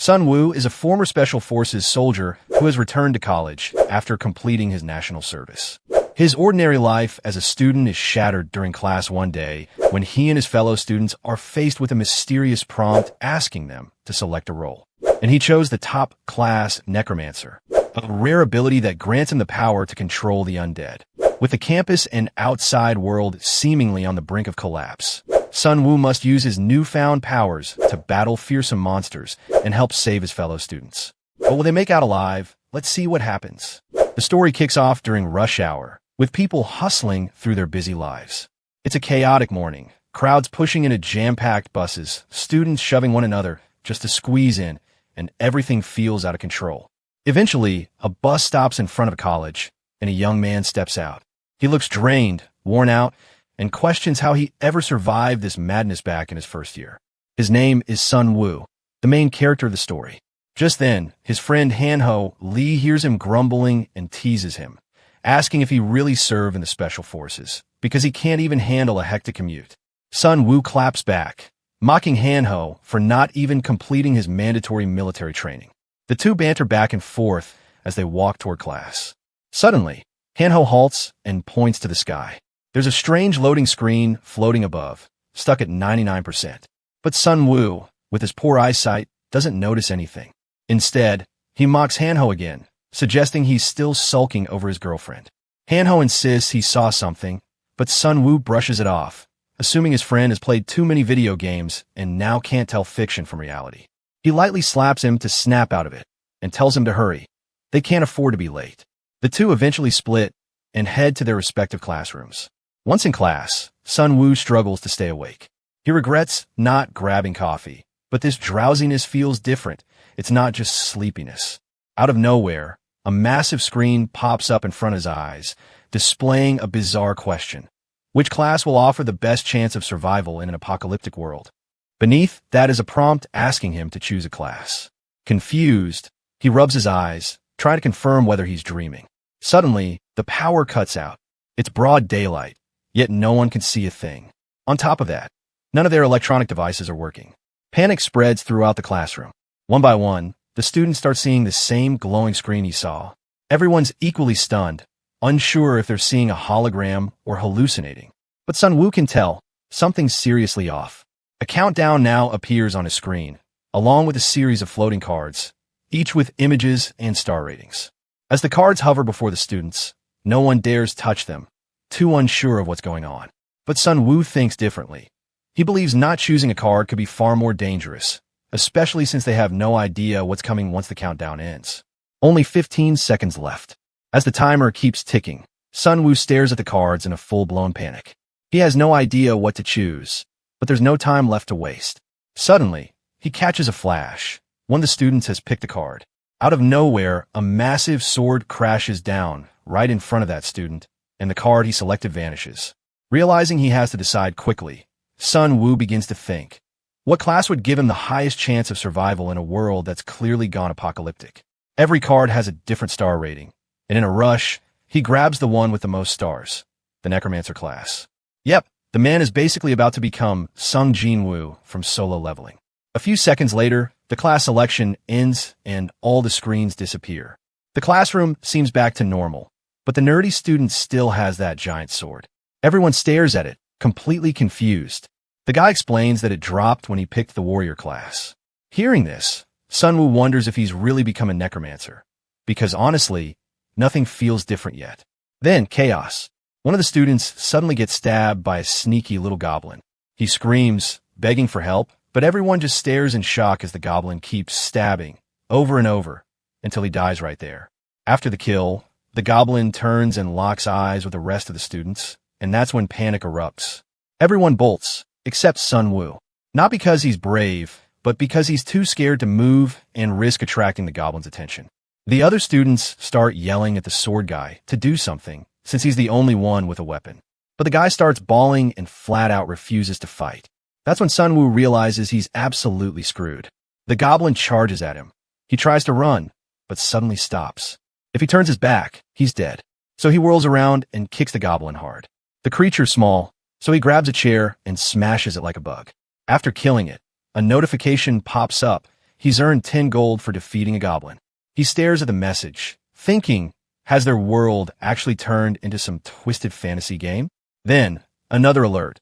Sun Woo is a former Special Forces soldier who has returned to college after completing his national service. His ordinary life as a student is shattered during class one day when he and his fellow students are faced with a mysterious prompt asking them to select a role. And he chose the top class Necromancer, a rare ability that grants him the power to control the undead. With the campus and outside world seemingly on the brink of collapse, Sun Woo must use his newfound powers to battle fearsome monsters and help save his fellow students. But will they make out alive? Let's see what happens. The story kicks off during rush hour, with people hustling through their busy lives. It's a chaotic morning, crowds pushing into jam-packed buses, students shoving one another just to squeeze in, and everything feels out of control. Eventually, a bus stops in front of a college, and a young man steps out. He looks drained, worn out, and questions how he ever survived this madness back in his first year. His name is Sun Woo, the main character of the story. Just then, his friend Han-ho Lee hears him grumbling and teases him, asking if he really served in the Special Forces, because he can't even handle a hectic commute. Sun Woo claps back, mocking Han-ho for not even completing his mandatory military training. The two banter back and forth as they walk toward class. Suddenly, Han-ho halts and points to the sky. There's a strange loading screen floating above, stuck at 99%. But Sun Woo, with his poor eyesight, doesn't notice anything. Instead, he mocks Han-ho again, suggesting he's still sulking over his girlfriend. Han-ho insists he saw something, but Sun Woo brushes it off, assuming his friend has played too many video games and now can't tell fiction from reality. He lightly slaps him to snap out of it and tells him to hurry. They can't afford to be late. The two eventually split and head to their respective classrooms. Once in class, Sun Woo struggles to stay awake. He regrets not grabbing coffee, but this drowsiness feels different. It's not just sleepiness. Out of nowhere, a massive screen pops up in front of his eyes, displaying a bizarre question. Which class will offer the best chance of survival in an apocalyptic world? Beneath that is a prompt asking him to choose a class. Confused, he rubs his eyes, trying to confirm whether he's dreaming. Suddenly, the power cuts out. It's broad daylight, yet no one can see a thing. On top of that, none of their electronic devices are working. Panic spreads throughout the classroom. One by one, the students start seeing the same glowing screen he saw. Everyone's equally stunned, unsure if they're seeing a hologram or hallucinating. But Sun Woo can tell something's seriously off. A countdown now appears on his screen, along with a series of floating cards, each with images and star ratings. As the cards hover before the students, no one dares touch them, too unsure of what's going on. But Sun Woo thinks differently. He believes not choosing a card could be far more dangerous, especially since they have no idea what's coming once the countdown ends. Only 15 seconds left. As the timer keeps ticking, Sun Woo stares at the cards in a full-blown panic. He has no idea what to choose, but there's no time left to waste. Suddenly, he catches a flash. One of the students has picked a card. Out of nowhere, a massive sword crashes down right in front of that student, and the card he selected vanishes. Realizing he has to decide quickly, Sun Woo begins to think. What class would give him the highest chance of survival in a world that's clearly gone apocalyptic? Every card has a different star rating, and in a rush, he grabs the one with the most stars, the Necromancer class. Yep, the man is basically about to become Sung Jin Woo from Solo Leveling. A few seconds later, the class selection ends and all the screens disappear. The classroom seems back to normal, but the nerdy student still has that giant sword. Everyone stares at it, completely confused. The guy explains that it dropped when he picked the warrior class. Hearing this, Sun Woo wonders if he's really become a necromancer, because honestly, nothing feels different yet. Then, chaos. One of the students suddenly gets stabbed by a sneaky little goblin. He screams, begging for help, but everyone just stares in shock as the goblin keeps stabbing, over and over, until he dies right there. After the kill, the goblin turns and locks eyes with the rest of the students, and that's when panic erupts. Everyone bolts, except Sun Woo. Not because he's brave, but because he's too scared to move and risk attracting the goblin's attention. The other students start yelling at the sword guy to do something, since he's the only one with a weapon. But the guy starts bawling and flat out refuses to fight. That's when Sun Woo realizes he's absolutely screwed. The goblin charges at him. He tries to run, but suddenly stops. If he turns his back, he's dead. So he whirls around and kicks the goblin hard. The creature's small, so he grabs a chair and smashes it like a bug. After killing it, a notification pops up he's earned 10 gold for defeating a goblin. He stares at the message, thinking, has their world actually turned into some twisted fantasy game? Then, another alert.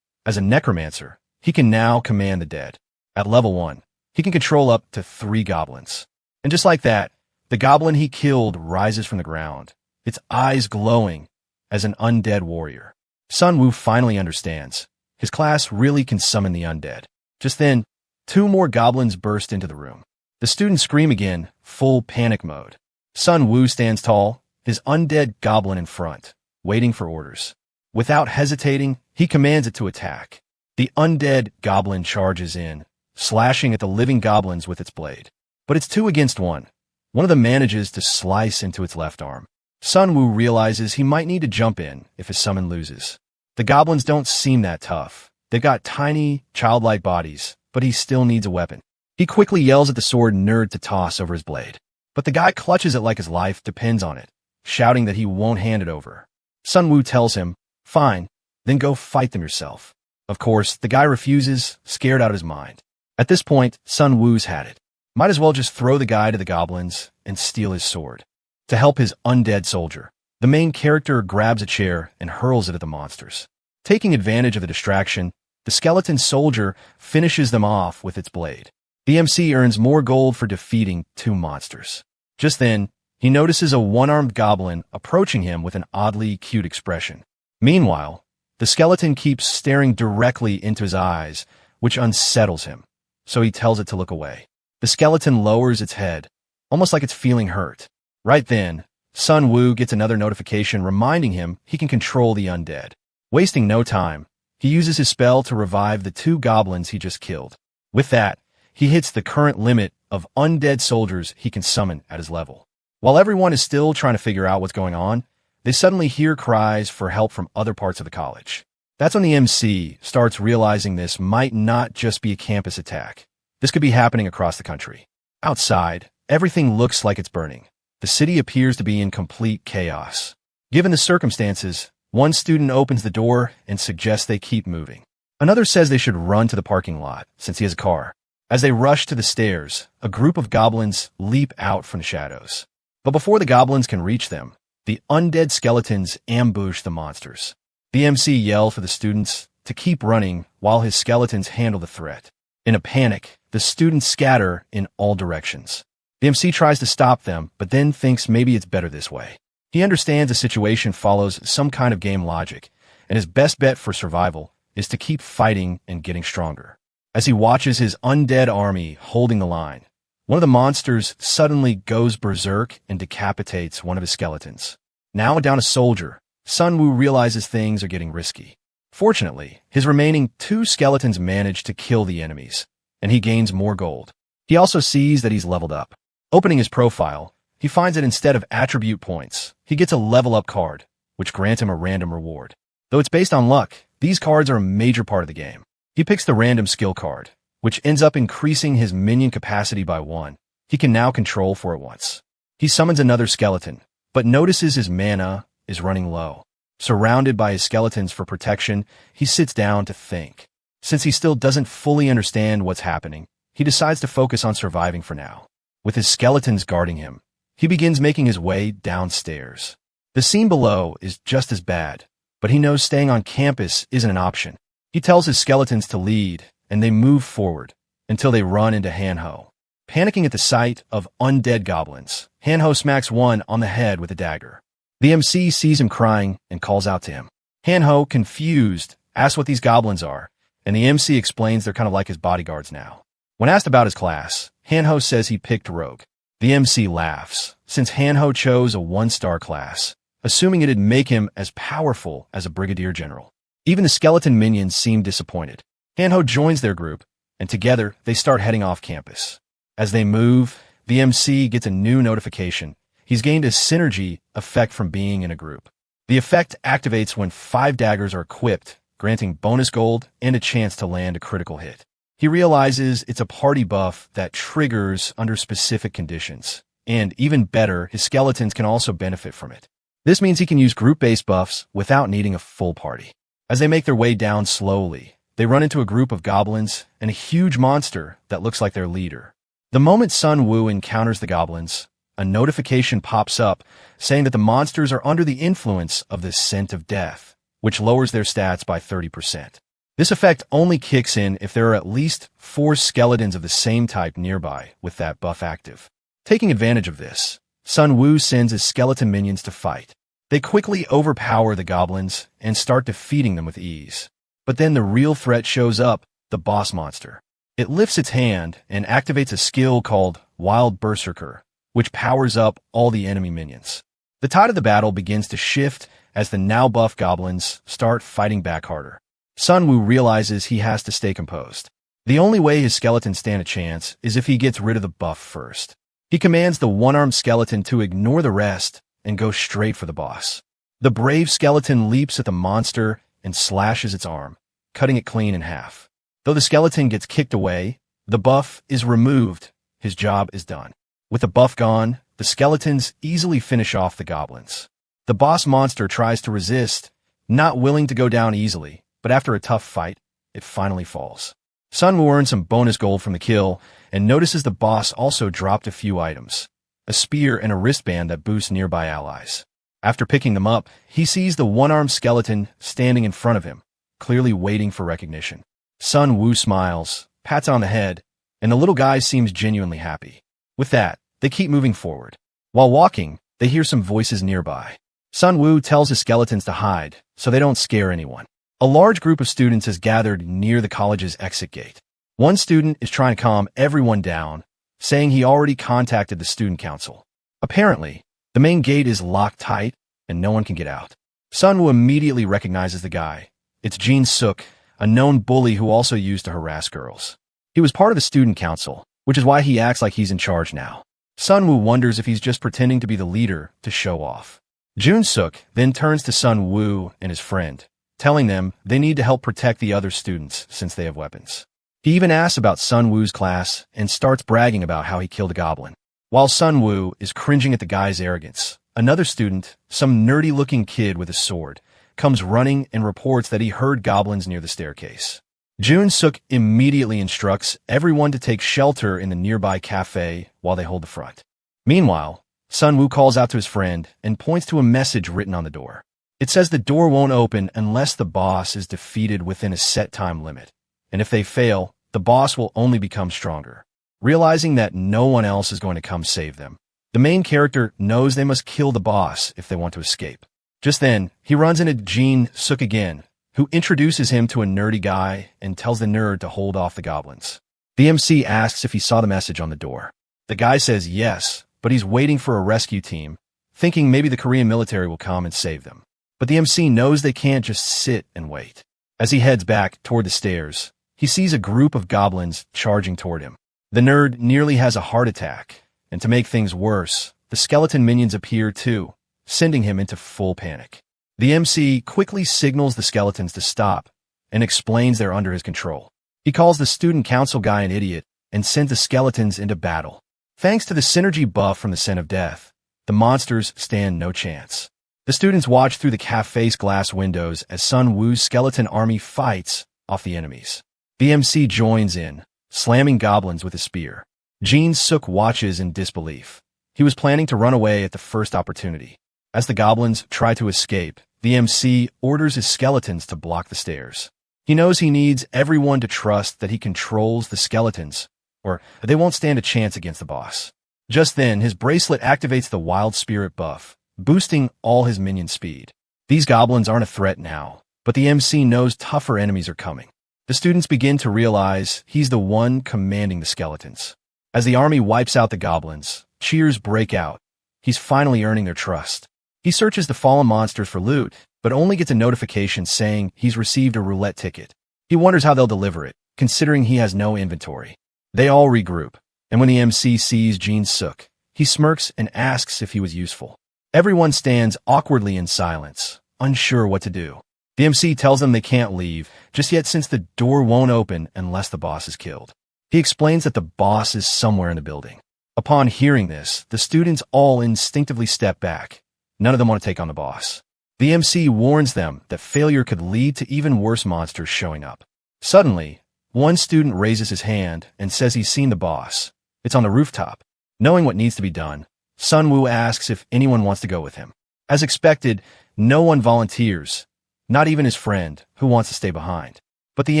As a necromancer, he can now command the dead. At level 1, he can control up to 3 goblins. And just like that, the goblin he killed rises from the ground, its eyes glowing as an undead warrior. Sun Wu finally understands. His class really can summon the undead. Just then, 2 more goblins burst into the room. The students scream again, full panic mode. Sun Wu stands tall, his undead goblin in front, waiting for orders. Without hesitating, he commands it to attack. The undead goblin charges in, slashing at the living goblins with its blade. But it's 2 against 1. One of them manages to slice into its left arm. Sun Wu realizes he might need to jump in if his summon loses. The goblins don't seem that tough. They've got tiny, childlike bodies, but he still needs a weapon. He quickly yells at the sword nerd to toss over his blade. But the guy clutches it like his life depends on it, shouting that he won't hand it over. Sun Wu tells him, fine, then go fight them yourself. Of course, the guy refuses, scared out of his mind. At this point, Sun Wu's had it. Might as well just throw the guy to the goblins and steal his sword. To help his undead soldier, the main character grabs a chair and hurls it at the monsters. Taking advantage of the distraction, the skeleton soldier finishes them off with its blade. The MC earns more gold for defeating 2 monsters. Just then, he notices a one-armed goblin approaching him with an oddly cute expression. Meanwhile, the skeleton keeps staring directly into his eyes, which unsettles him, so he tells it to look away. The skeleton lowers its head, almost like it's feeling hurt. Right then, Sun Wu gets another notification reminding him he can control the undead. Wasting no time, he uses his spell to revive the 2 goblins he just killed. With that, he hits the current limit of undead soldiers he can summon at his level. While everyone is still trying to figure out what's going on, they suddenly hear cries for help from other parts of the college. That's when the MC starts realizing this might not just be a campus attack. This could be happening across the country. Outside, everything looks like it's burning. The city appears to be in complete chaos. Given the circumstances, one student opens the door and suggests they keep moving. Another says they should run to the parking lot, since he has a car. As they rush to the stairs, a group of goblins leap out from the shadows. But before the goblins can reach them, the undead skeletons ambush the monsters. The MC yells for the students to keep running while his skeletons handle the threat. In a panic, the students scatter in all directions. The MC tries to stop them, but then thinks maybe it's better this way. He understands the situation follows some kind of game logic, and his best bet for survival is to keep fighting and getting stronger. As he watches his undead army holding the line, one of the monsters suddenly goes berserk and decapitates one of his skeletons. Now down a soldier, Sun Wu realizes things are getting risky. Fortunately, his remaining 2 skeletons manage to kill the enemies, and he gains more gold. He also sees that he's leveled up. Opening his profile, he finds that instead of attribute points, he gets a level up card, which grants him a random reward. Though it's based on luck, these cards are a major part of the game. He picks the random skill card, which ends up increasing his minion capacity by 1. He can now control for it once. He summons another skeleton, but notices his mana is running low. Surrounded by his skeletons for protection, he sits down to think. Since he still doesn't fully understand what's happening, he decides to focus on surviving for now. With his skeletons guarding him, he begins making his way downstairs. The scene below is just as bad, but he knows staying on campus isn't an option. He tells his skeletons to lead, and they move forward until they run into Hanho. Panicking at the sight of undead goblins, Hanho smacks one on the head with a dagger. The MC sees him crying and calls out to him. Hanho, confused, asks what these goblins are, and the MC explains they're kind of like his bodyguards now. When asked about his class, Hanho says he picked Rogue. The MC laughs, since Hanho chose a 1-star class, assuming it'd make him as powerful as a brigadier general. Even the skeleton minions seem disappointed. Hanho joins their group, and together they start heading off campus. As they move, the MC gets a new notification. He's gained a synergy effect from being in a group. The effect activates when 5 daggers are equipped, granting bonus gold and a chance to land a critical hit. He realizes it's a party buff that triggers under specific conditions, and even better, his skeletons can also benefit from it. This means he can use group-based buffs without needing a full party. As they make their way down slowly, they run into a group of goblins and a huge monster that looks like their leader. The moment Sun Wu encounters the goblins, a notification pops up saying that the monsters are under the influence of the scent of death, which lowers their stats by 30%. This effect only kicks in if there are at least 4 skeletons of the same type nearby with that buff active. Taking advantage of this, Sun Wu sends his skeleton minions to fight. They quickly overpower the goblins and start defeating them with ease. But then the real threat shows up, the boss monster. It lifts its hand and activates a skill called Wild Berserker, which powers up all the enemy minions. The tide of the battle begins to shift as the now buff goblins start fighting back harder. Sun Wu realizes he has to stay composed. The only way his skeletons stand a chance is if he gets rid of the buff first. He commands the one-armed skeleton to ignore the rest and go straight for the boss. The brave skeleton leaps at the monster and slashes its arm, cutting it clean in half. Though the skeleton gets kicked away, the buff is removed. His job is done. With the buff gone, the skeletons easily finish off the goblins. The boss monster tries to resist, not willing to go down easily, but after a tough fight, it finally falls. Sun Wu earns some bonus gold from the kill and notices the boss also dropped a few items, a spear and a wristband that boosts nearby allies. After picking them up, he sees the one-armed skeleton standing in front of him, clearly waiting for recognition. Sun Wu smiles, pats on the head, and the little guy seems genuinely happy. With that, they keep moving forward. While walking, they hear some voices nearby. Sun Wu tells his skeletons to hide, so they don't scare anyone. A large group of students has gathered near the college's exit gate. One student is trying to calm everyone down, saying he already contacted the student council. Apparently, the main gate is locked tight, and no one can get out. Sun Wu immediately recognizes the guy. It's Jin Suk, a known bully who also used to harass girls. He was part of the student council, which is why he acts like he's in charge now. Sun Wu wonders if he's just pretending to be the leader to show off. Jun Suk then turns to Sun Wu and his friend, telling them they need to help protect the other students since they have weapons. He even asks about Sun Wu's class and starts bragging about how he killed a goblin. While Sun Wu is cringing at the guy's arrogance, another student, some nerdy-looking kid with a sword, comes running and reports that he heard goblins near the staircase. Jun Suk immediately instructs everyone to take shelter in the nearby cafe while they hold the front. Meanwhile, Sun Wu calls out to his friend and points to a message written on the door. It says the door won't open unless the boss is defeated within a set time limit, and if they fail, the boss will only become stronger. Realizing that no one else is going to come save them, the main character knows they must kill the boss if they want to escape. Just then, he runs into Jin Suk again, who introduces him to a nerdy guy and tells the nerd to hold off the goblins. The MC asks if he saw the message on the door. The guy says yes, but he's waiting for a rescue team, thinking maybe the Korean military will come and save them. But the MC knows they can't just sit and wait. As he heads back toward the stairs, he sees a group of goblins charging toward him. The nerd nearly has a heart attack, and to make things worse, the skeleton minions appear too, sending him into full panic. The MC quickly signals the skeletons to stop and explains they're under his control. He calls the student council guy an idiot and sends the skeletons into battle. Thanks to the synergy buff from the scent of death, the monsters stand no chance. The students watch through the cafe's glass windows as Sun Wu's skeleton army fights off the enemies. The MC joins in, slamming goblins with a spear. Jin Suk watches in disbelief. He was planning to run away at the first opportunity. As the goblins try to escape, the MC orders his skeletons to block the stairs. He knows he needs everyone to trust that he controls the skeletons, or they won't stand a chance against the boss. Just then, his bracelet activates the Wild Spirit buff, boosting all his minion speed. These goblins aren't a threat now, but the MC knows tougher enemies are coming. The students begin to realize he's the one commanding the skeletons. As the army wipes out the goblins, cheers break out. He's finally earning their trust. He searches the fallen monsters for loot, but only gets a notification saying he's received a roulette ticket. He wonders how they'll deliver it, considering he has no inventory. They all regroup, and when the MC sees Jin Suk, he smirks and asks if he was useful. Everyone stands awkwardly in silence, unsure what to do. The MC tells them they can't leave just yet since the door won't open unless the boss is killed. He explains that the boss is somewhere in the building. Upon hearing this, the students all instinctively step back. None of them want to take on the boss. The MC warns them that failure could lead to even worse monsters showing up. Suddenly, one student raises his hand and says he's seen the boss. It's on the rooftop. Knowing what needs to be done, Sun Wu asks if anyone wants to go with him. As expected, no one volunteers, not even his friend, who wants to stay behind. But the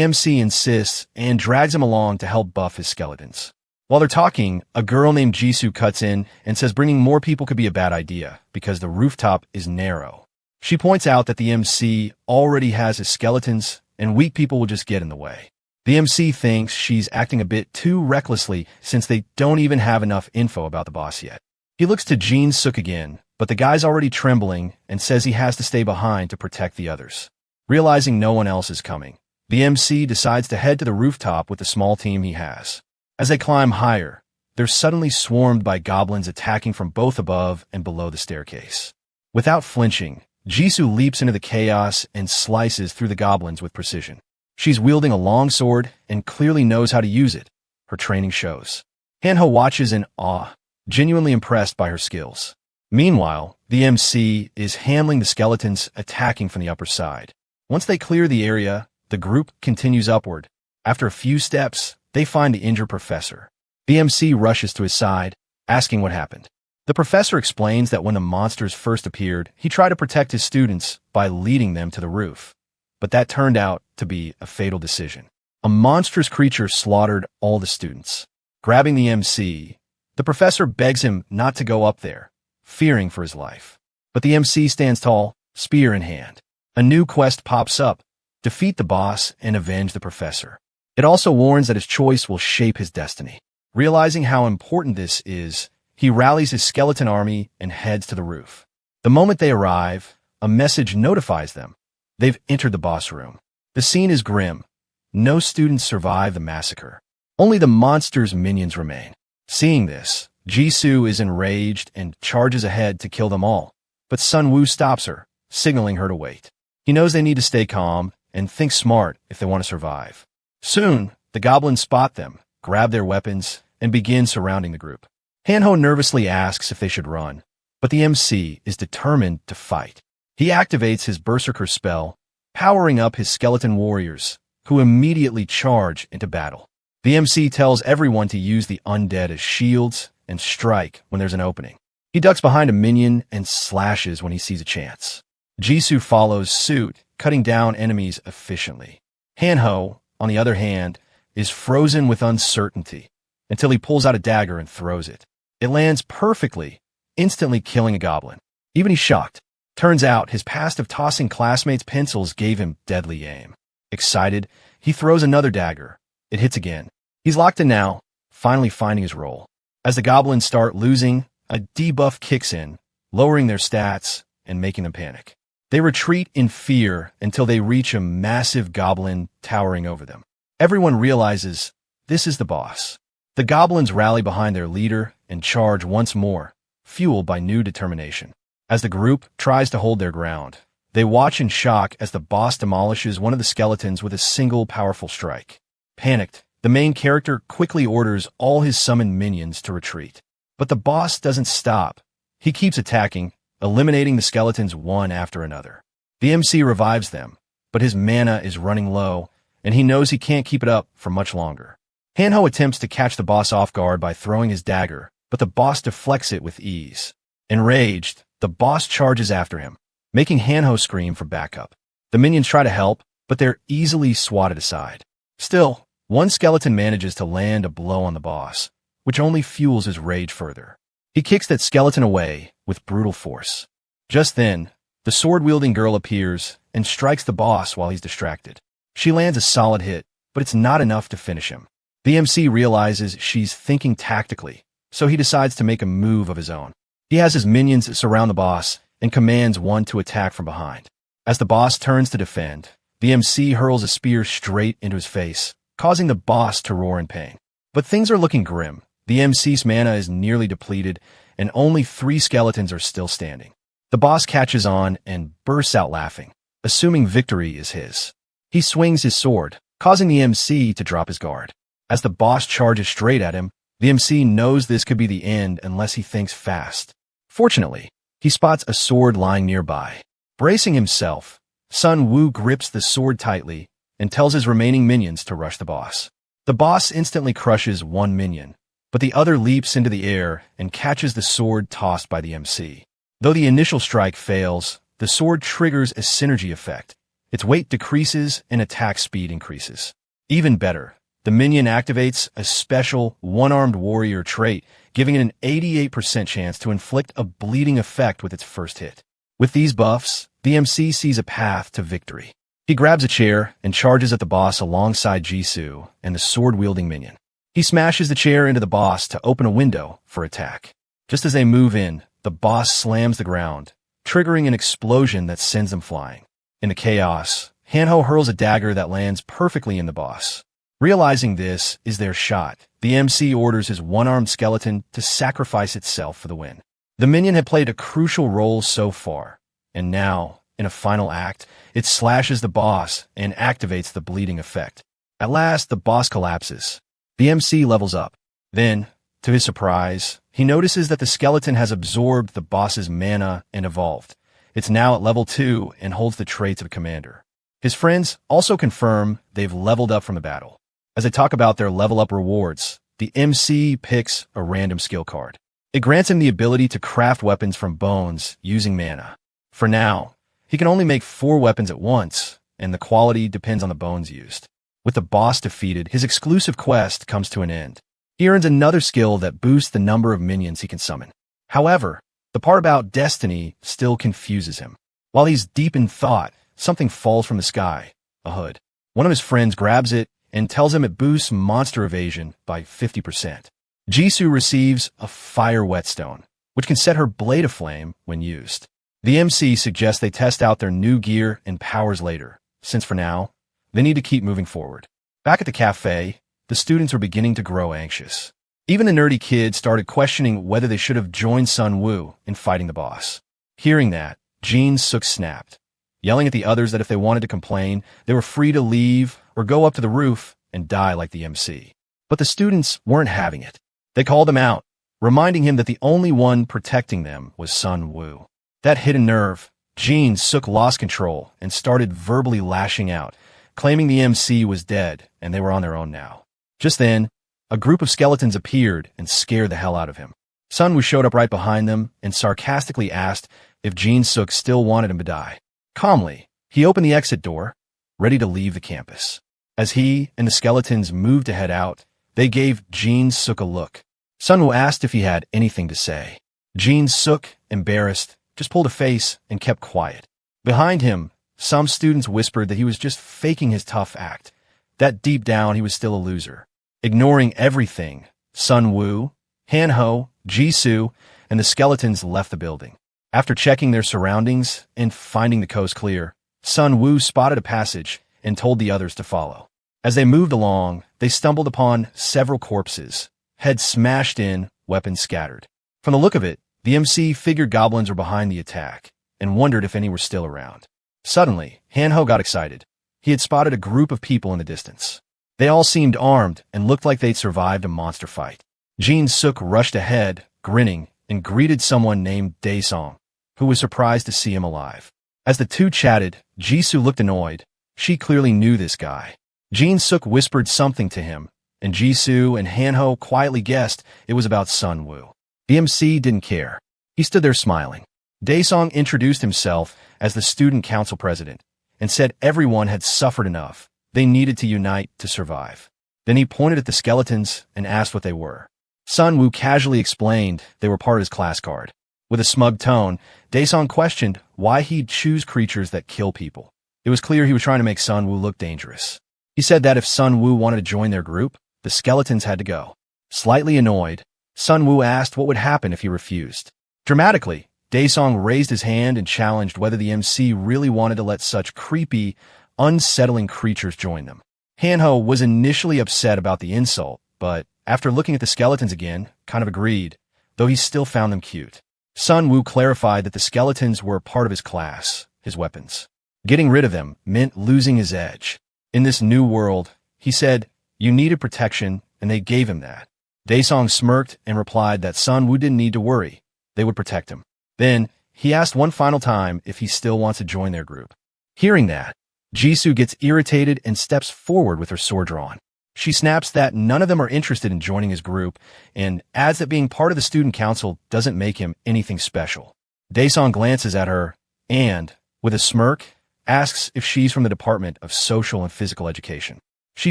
MC insists and drags him along to help buff his skeletons. While they're talking, a girl named Jisoo cuts in and says bringing more people could be a bad idea because the rooftop is narrow. She points out that the MC already has his skeletons and weak people will just get in the way. The MC thinks she's acting a bit too recklessly since they don't even have enough info about the boss yet. He looks to Jin Suk again, but the guy's already trembling and says he has to stay behind to protect the others. Realizing no one else is coming, the MC decides to head to the rooftop with the small team he has. As they climb higher, they're suddenly swarmed by goblins attacking from both above and below the staircase. Without flinching, Jisoo leaps into the chaos and slices through the goblins with precision. She's wielding a long sword and clearly knows how to use it. Her training shows. Manhwa watches in awe, genuinely impressed by her skills. Meanwhile, the MC is handling the skeletons attacking from the upper side. Once they clear the area, the group continues upward. After a few steps, they find the injured professor. The MC rushes to his side, asking what happened. The professor explains that when the monsters first appeared, he tried to protect his students by leading them to the roof. But that turned out to be a fatal decision. A monstrous creature slaughtered all the students. Grabbing the MC, the professor begs him not to go up there, fearing for his life. But the MC stands tall, spear in hand. A new quest pops up: defeat the boss and avenge the professor. It also warns that his choice will shape his destiny. Realizing how important this is, he rallies his skeleton army and heads to the roof. The moment they arrive, a message notifies them. They've entered the boss room. The scene is grim. No students survive the massacre. Only the monster's minions remain. Seeing this, Jisoo is enraged and charges ahead to kill them all. But Sun Wu stops her, signaling her to wait. He knows they need to stay calm and think smart if they want to survive. Soon, the goblins spot them, grab their weapons, and begin surrounding the group. Manhwa nervously asks if they should run, but the MC is determined to fight. He activates his Berserker spell, powering up his skeleton warriors, who immediately charge into battle. The MC tells everyone to use the undead as shields and strike when there's an opening. He ducks behind a minion and slashes when he sees a chance. Jisoo follows suit, cutting down enemies efficiently. Manhwa, on the other hand, is frozen with uncertainty until he pulls out a dagger and throws it. It lands perfectly, instantly killing a goblin. Even he's shocked. Turns out his past of tossing classmates' pencils gave him deadly aim. Excited, he throws another dagger. It hits again. He's locked in now, finally finding his role. As the goblins start losing, a debuff kicks in, lowering their stats and making them panic. They retreat in fear until they reach a massive goblin towering over them. Everyone realizes this is the boss. The goblins rally behind their leader and charge once more, fueled by new determination. As the group tries to hold their ground, they watch in shock as the boss demolishes one of the skeletons with a single powerful strike. Panicked, the main character quickly orders all his summoned minions to retreat. But the boss doesn't stop. He keeps attacking, eliminating the skeletons one after another. The MC revives them, but his mana is running low, and he knows he can't keep it up for much longer. Manhwa attempts to catch the boss off guard by throwing his dagger, but the boss deflects it with ease. Enraged, the boss charges after him, making Manhwa scream for backup. The minions try to help, but they're easily swatted aside. Still, one skeleton manages to land a blow on the boss, which only fuels his rage further. He kicks that skeleton away with brutal force. Just then, the sword-wielding girl appears and strikes the boss while he's distracted. She lands a solid hit, but it's not enough to finish him. The MC realizes she's thinking tactically, so he decides to make a move of his own. He has his minions surround the boss and commands one to attack from behind. As the boss turns to defend, the MC hurls a spear straight into his face, causing the boss to roar in pain. But things are looking grim. The MC's mana is nearly depleted, and only 3 skeletons are still standing. The boss catches on and bursts out laughing, assuming victory is his. He swings his sword, causing the MC to drop his guard. As the boss charges straight at him, the MC knows this could be the end unless he thinks fast. Fortunately, he spots a sword lying nearby. Bracing himself, Sun Wu grips the sword tightly and tells his remaining minions to rush the boss. The boss instantly crushes one minion, but the other leaps into the air and catches the sword tossed by the MC. Though the initial strike fails, the sword triggers a synergy effect. Its weight decreases and attack speed increases. Even better, the minion activates a special one-armed warrior trait, giving it an 88% chance to inflict a bleeding effect with its first hit. With these buffs, the MC sees a path to victory. He grabs a chair and charges at the boss alongside Jisoo and the sword-wielding minion. He smashes the chair into the boss to open a window for attack. Just as they move in, the boss slams the ground, triggering an explosion that sends them flying. In the chaos, Manhwa hurls a dagger that lands perfectly in the boss. Realizing this is their shot, the MC orders his one-armed skeleton to sacrifice itself for the win. The minion had played a crucial role so far, and now, in a final act, it slashes the boss and activates the bleeding effect. At last, the boss collapses. The MC levels up. Then, to his surprise, he notices that the skeleton has absorbed the boss's mana and evolved. It's now at level 2 and holds the traits of a commander. His friends also confirm they've leveled up from the battle. As they talk about their level up rewards, the MC picks a random skill card. It grants him the ability to craft weapons from bones using mana. For now, he can only make 4 weapons at once, and the quality depends on the bones used. With the boss defeated, his exclusive quest comes to an end. He earns another skill that boosts the number of minions he can summon. However, the part about destiny still confuses him. While he's deep in thought, something falls from the sky, a hood. One of his friends grabs it and tells him it boosts monster evasion by 50%. Jisoo receives a fire whetstone, which can set her blade aflame when used. The MC suggests they test out their new gear and powers later, since for now, they need to keep moving forward. Back at the cafe, the students were beginning to grow anxious. Even the nerdy kids started questioning whether they should have joined Sun Woo in fighting the boss. Hearing that, Jin Suk snapped, yelling at the others that if they wanted to complain, they were free to leave or go up to the roof and die like the MC. But the students weren't having it. They called him out, reminding him that the only one protecting them was Sun Woo. That hit a nerve. Jin Suk lost control and started verbally lashing out, claiming the MC was dead and they were on their own now. Just then, a group of skeletons appeared and scared the hell out of him. Sun Woo showed up right behind them and sarcastically asked if Jin Suk still wanted him to die. Calmly, he opened the exit door, ready to leave the campus. As he and the skeletons moved to head out, they gave Jin Suk a look. Sun Woo asked if he had anything to say. Jin Suk, embarrassed, just pulled a face and kept quiet. Behind him, some students whispered that he was just faking his tough act, that deep down he was still a loser. Ignoring everything, Sun Woo, Manhwa, Jisoo, and the skeletons left the building. After checking their surroundings and finding the coast clear, Sun Woo spotted a passage and told the others to follow. As they moved along, they stumbled upon several corpses, heads smashed in, weapons scattered. From the look of it, the MC figured goblins were behind the attack and wondered if any were still around. Suddenly, Manhwa got excited. He had spotted a group of people in the distance. They all seemed armed and looked like they'd survived a monster fight. Jin Suk rushed ahead, grinning, and greeted someone named Daesung, who was surprised to see him alive. As the two chatted, Jisoo looked annoyed. She clearly knew this guy. Jin Suk whispered something to him, and Jisoo and Manhwa quietly guessed it was about Sun Woo. The MC didn't care. He stood there smiling. Daesung introduced himself as the student council president and said everyone had suffered enough. They needed to unite to survive. Then he pointed at the skeletons and asked what they were. Sun Woo casually explained they were part of his class card. With a smug tone, Daesung questioned why he'd choose creatures that kill people. It was clear he was trying to make Sun Woo look dangerous. He said that if Sun Woo wanted to join their group, the skeletons had to go. Slightly annoyed, Sun Woo asked what would happen if he refused. Dramatically, Daesung raised his hand and challenged whether the MC really wanted to let such creepy, unsettling creatures join them. Manhwa was initially upset about the insult, but after looking at the skeletons again, kind of agreed, though he still found them cute. Sun Woo clarified that the skeletons were a part of his class, his weapons. Getting rid of them meant losing his edge. In this new world, he said, you needed protection, and they gave him that. Daesung smirked and replied that Sun Woo didn't need to worry. They would protect him. Then, he asked one final time if he still wants to join their group. Hearing that, Jisoo gets irritated and steps forward with her sword drawn. She snaps that none of them are interested in joining his group and adds that being part of the student council doesn't make him anything special. Daesung glances at her and, with a smirk, asks if she's from the Department of Social and Physical Education. She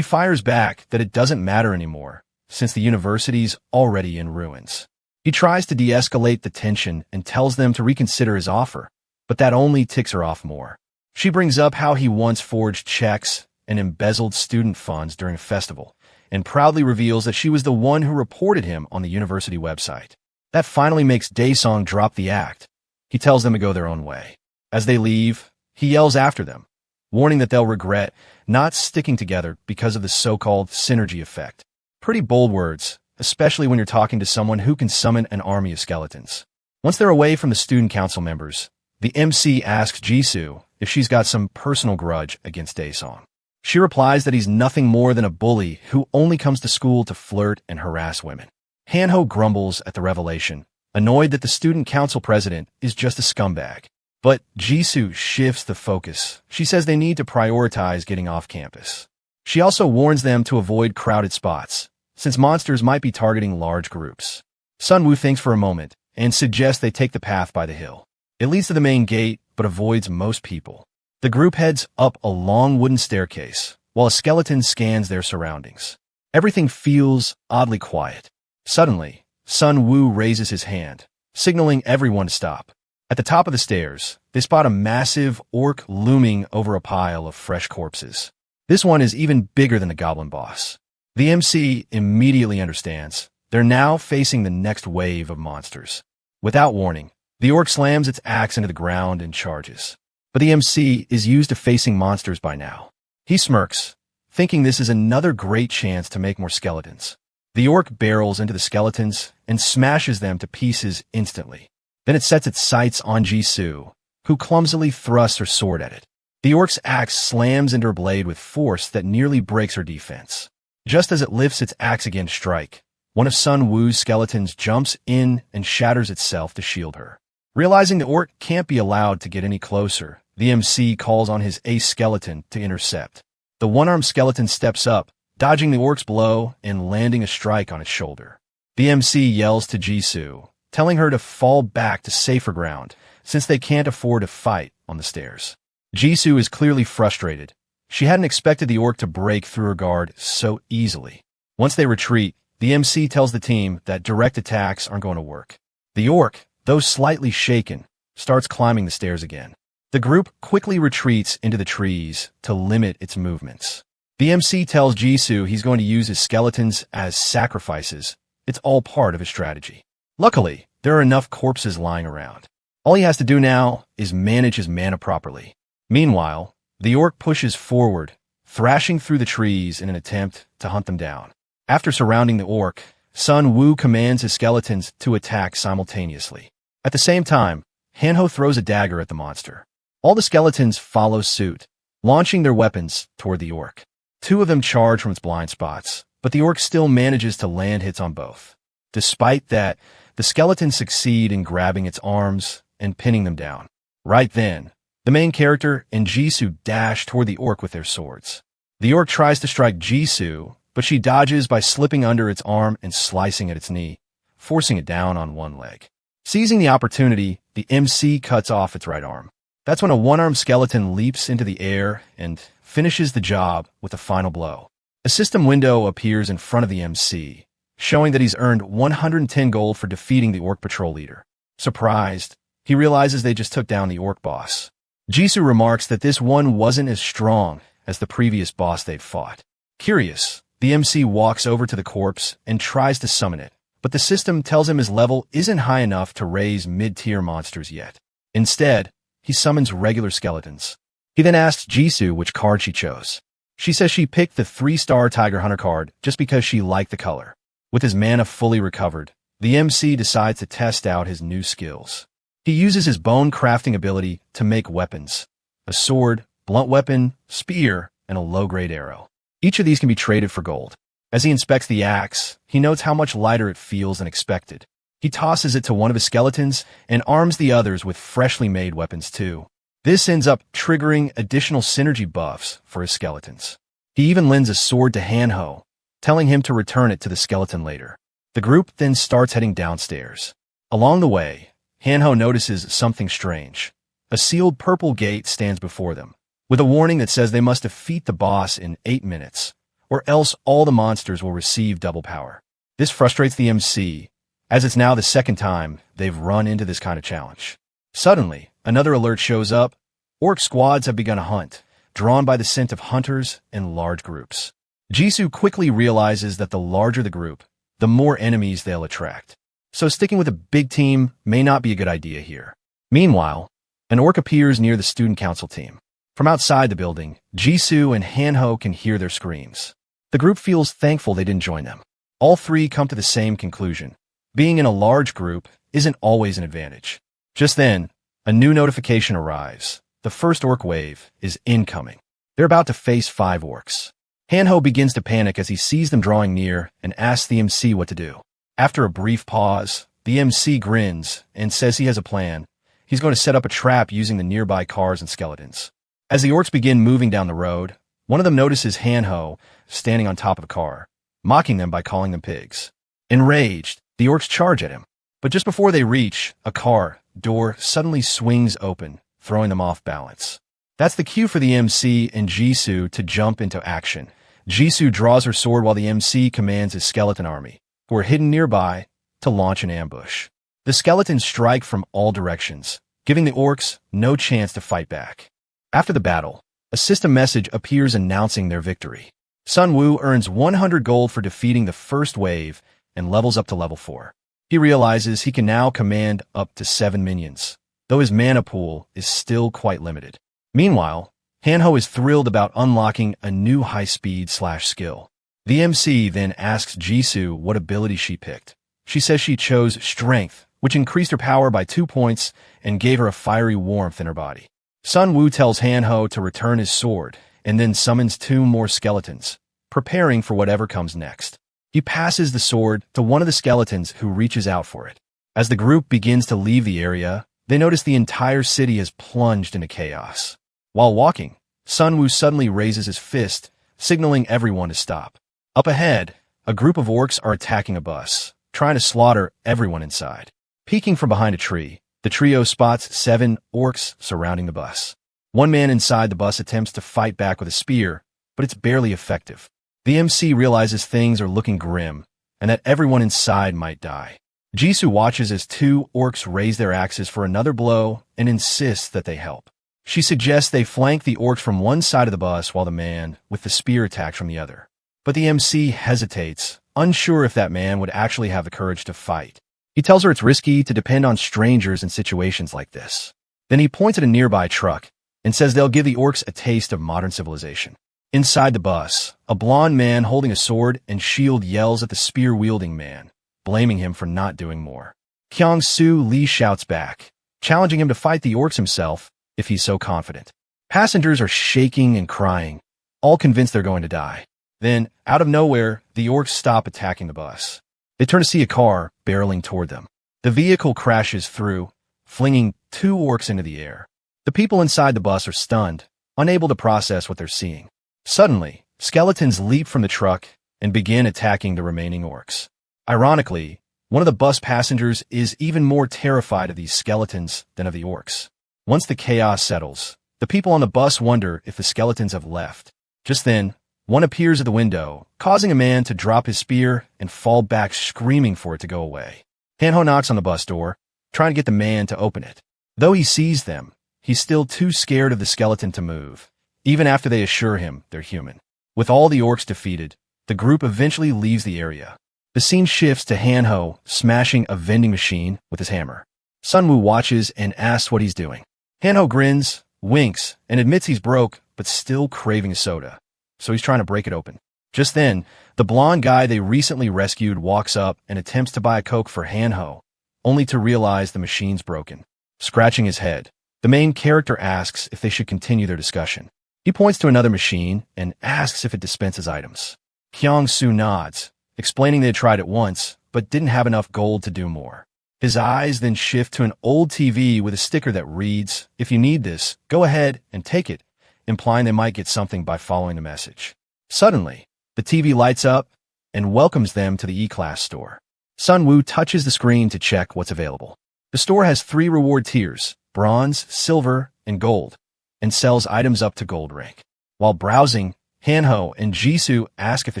fires back that it doesn't matter anymore, since the university's already in ruins. He tries to de-escalate the tension and tells them to reconsider his offer, but that only ticks her off more. She brings up how he once forged checks and embezzled student funds during a festival, and proudly reveals that she was the one who reported him on the university website. That finally makes Daesung drop the act. He tells them to go their own way. As they leave, he yells after them, warning that they'll regret not sticking together because of the so-called synergy effect. Pretty bold words, especially when you're talking to someone who can summon an army of skeletons. Once they're away from the student council members, the MC asks Jisoo if she's got some personal grudge against Daesung. She replies that he's nothing more than a bully who only comes to school to flirt and harass women. Hanho grumbles at the revelation, annoyed that the student council president is just a scumbag. But Jisoo shifts the focus. She says they need to prioritize getting off campus. She also warns them to avoid crowded spots, since monsters might be targeting large groups. Sunwoo thinks for a moment and suggests they take the path by the hill. It leads to the main gate, but avoids most people. The group heads up a long wooden staircase, while a skeleton scans their surroundings. Everything feels oddly quiet. Suddenly, Sunwoo raises his hand, signaling everyone to stop. At the top of the stairs, they spot a massive orc looming over a pile of fresh corpses. This one is even bigger than the goblin boss. The MC immediately understands. They're now facing the next wave of monsters. Without warning, the orc slams its axe into the ground and charges. But the MC is used to facing monsters by now. He smirks, thinking this is another great chance to make more skeletons. The orc barrels into the skeletons and smashes them to pieces instantly. Then it sets its sights on Jisoo, who clumsily thrusts her sword at it. The orc's axe slams into her blade with force that nearly breaks her defense. Just as it lifts its axe again to strike, one of Sun Woo's skeletons jumps in and shatters itself to shield her. Realizing the orc can't be allowed to get any closer, the MC calls on his ace skeleton to intercept. The one-armed skeleton steps up, dodging the orc's blow and landing a strike on its shoulder. The MC yells to Jisoo, telling her to fall back to safer ground, since they can't afford to fight on the stairs. Jisoo is clearly frustrated. She hadn't expected the orc to break through her guard so easily. Once they retreat, the MC tells the team that direct attacks aren't going to work. The orc, though slightly shaken, starts climbing the stairs again. The group quickly retreats into the trees to limit its movements. The MC tells Jisoo he's going to use his skeletons as sacrifices. It's all part of his strategy. Luckily, there are enough corpses lying around. All he has to do now is manage his mana properly. Meanwhile, the orc pushes forward, thrashing through the trees in an attempt to hunt them down. After surrounding the orc, Sun Woo commands his skeletons to attack simultaneously. At the same time, Hanho throws a dagger at the monster. All the skeletons follow suit, launching their weapons toward the orc. Two of them charge from its blind spots, but the orc still manages to land hits on both. Despite that, the skeletons succeed in grabbing its arms and pinning them down. Right then, the main character and Jisoo dash toward the orc with their swords. The orc tries to strike Jisoo, but she dodges by slipping under its arm and slicing at its knee, forcing it down on one leg. Seizing the opportunity, the MC cuts off its right arm. That's when a one-armed skeleton leaps into the air and finishes the job with a final blow. A system window appears in front of the MC, showing that he's earned 110 gold for defeating the orc patrol leader. Surprised, he realizes they just took down the orc boss. Jisoo remarks that this one wasn't as strong as the previous boss they'd fought. Curious, the MC walks over to the corpse and tries to summon it, but the system tells him his level isn't high enough to raise mid-tier monsters yet. Instead, he summons regular skeletons. He then asks Jisoo which card she chose. She says she picked the 3-star Tiger Hunter card just because she liked the color. With his mana fully recovered, the MC decides to test out his new skills. He uses his bone crafting ability to make weapons: a sword, blunt weapon, spear, and a low-grade arrow. Each of these can be traded for gold. As he inspects the axe, he notes how much lighter it feels than expected. He tosses it to one of his skeletons and arms the others with freshly made weapons too. This ends up triggering additional synergy buffs for his skeletons. He even lends a sword to Hanho, telling him to return it to the skeleton later. The group then starts heading downstairs. Along the way, Hanho notices something strange. A sealed purple gate stands before them, with a warning that says they must defeat the boss in 8 minutes, or else all the monsters will receive double power. This frustrates the MC, as it's now the second time they've run into this kind of challenge. Suddenly, another alert shows up. Orc squads have begun a hunt, drawn by the scent of hunters in large groups. Jisoo quickly realizes that the larger the group, the more enemies they'll attract. So sticking with a big team may not be a good idea here. Meanwhile, an orc appears near the student council team. From outside the building, Jisoo and Hanho can hear their screams. The group feels thankful they didn't join them. All three come to the same conclusion. Being in a large group isn't always an advantage. Just then, a new notification arrives. The first orc wave is incoming. They're about to face 5 orcs. Hanho begins to panic as he sees them drawing near and asks the MC what to do. After a brief pause, the MC grins and says he has a plan. He's going to set up a trap using the nearby cars and skeletons. As the orcs begin moving down the road, one of them notices Hanho standing on top of a car, mocking them by calling them pigs. Enraged, the orcs charge at him. But just before they reach, a car door suddenly swings open, throwing them off balance. That's the cue for the MC and Jisoo to jump into action. Jisoo draws her sword while the MC commands his skeleton army, who are hidden nearby, to launch an ambush. The skeletons strike from all directions, giving the orcs no chance to fight back. After the battle, a system message appears announcing their victory. Sun Woo earns 100 gold for defeating the first wave and levels up to level 4. He realizes he can now command up to 7 minions, though his mana pool is still quite limited. Meanwhile, Hanho is thrilled about unlocking a new high-speed skill. The MC then asks Jisoo what ability she picked. She says she chose Strength, which increased her power by 2 points and gave her a fiery warmth in her body. Sun Woo tells Hanho to return his sword and then summons 2 more skeletons, preparing for whatever comes next. He passes the sword to one of the skeletons who reaches out for it. As the group begins to leave the area, they notice the entire city has plunged into chaos. While walking, Sun Woo suddenly raises his fist, signaling everyone to stop. Up ahead, a group of orcs are attacking a bus, trying to slaughter everyone inside. Peeking from behind a tree, the trio spots 7 orcs surrounding the bus. One man inside the bus attempts to fight back with a spear, but it's barely effective. The MC realizes things are looking grim, and that everyone inside might die. Jisoo watches as 2 orcs raise their axes for another blow and insists that they help. She suggests they flank the orcs from one side of the bus while the man with the spear attacks from the other. But the MC hesitates, unsure if that man would actually have the courage to fight. He tells her it's risky to depend on strangers in situations like this. Then he points at a nearby truck and says they'll give the orcs a taste of modern civilization. Inside the bus, a blonde man holding a sword and shield yells at the spear-wielding man, blaming him for not doing more. Kyung-soo Lee shouts back, challenging him to fight the orcs himself if he's so confident. Passengers are shaking and crying, all convinced they're going to die. Then, out of nowhere, the orcs stop attacking the bus. They turn to see a car barreling toward them. The vehicle crashes through, flinging 2 orcs into the air. The people inside the bus are stunned, unable to process what they're seeing. Suddenly, skeletons leap from the truck and begin attacking the remaining orcs. Ironically, one of the bus passengers is even more terrified of these skeletons than of the orcs. Once the chaos settles, the people on the bus wonder if the skeletons have left. Just then, one appears at the window, causing a man to drop his spear and fall back screaming for it to go away. Hanho knocks on the bus door, trying to get the man to open it. Though he sees them, he's still too scared of the skeleton to move, even after they assure him they're human. With all the orcs defeated, the group eventually leaves the area. The scene shifts to Hanho smashing a vending machine with his hammer. Sun Woo watches and asks what he's doing. Hanho grins, winks, and admits he's broke, but still craving a soda. So he's trying to break it open. Just then, the blonde guy they recently rescued walks up and attempts to buy a Coke for Hanho, only to realize the machine's broken. Scratching his head, the main character asks if they should continue their discussion. He points to another machine and asks if it dispenses items. Kyung-soo nods, explaining they had tried it once, but didn't have enough gold to do more. His eyes then shift to an old TV with a sticker that reads, "If you need this, go ahead and take it," implying they might get something by following the message. Suddenly, the TV lights up, and welcomes them to the E-Class store. Sun Woo touches the screen to check what's available. The store has 3 reward tiers, bronze, silver, and gold, and sells items up to gold rank. While browsing, Hanho and Jisoo ask if the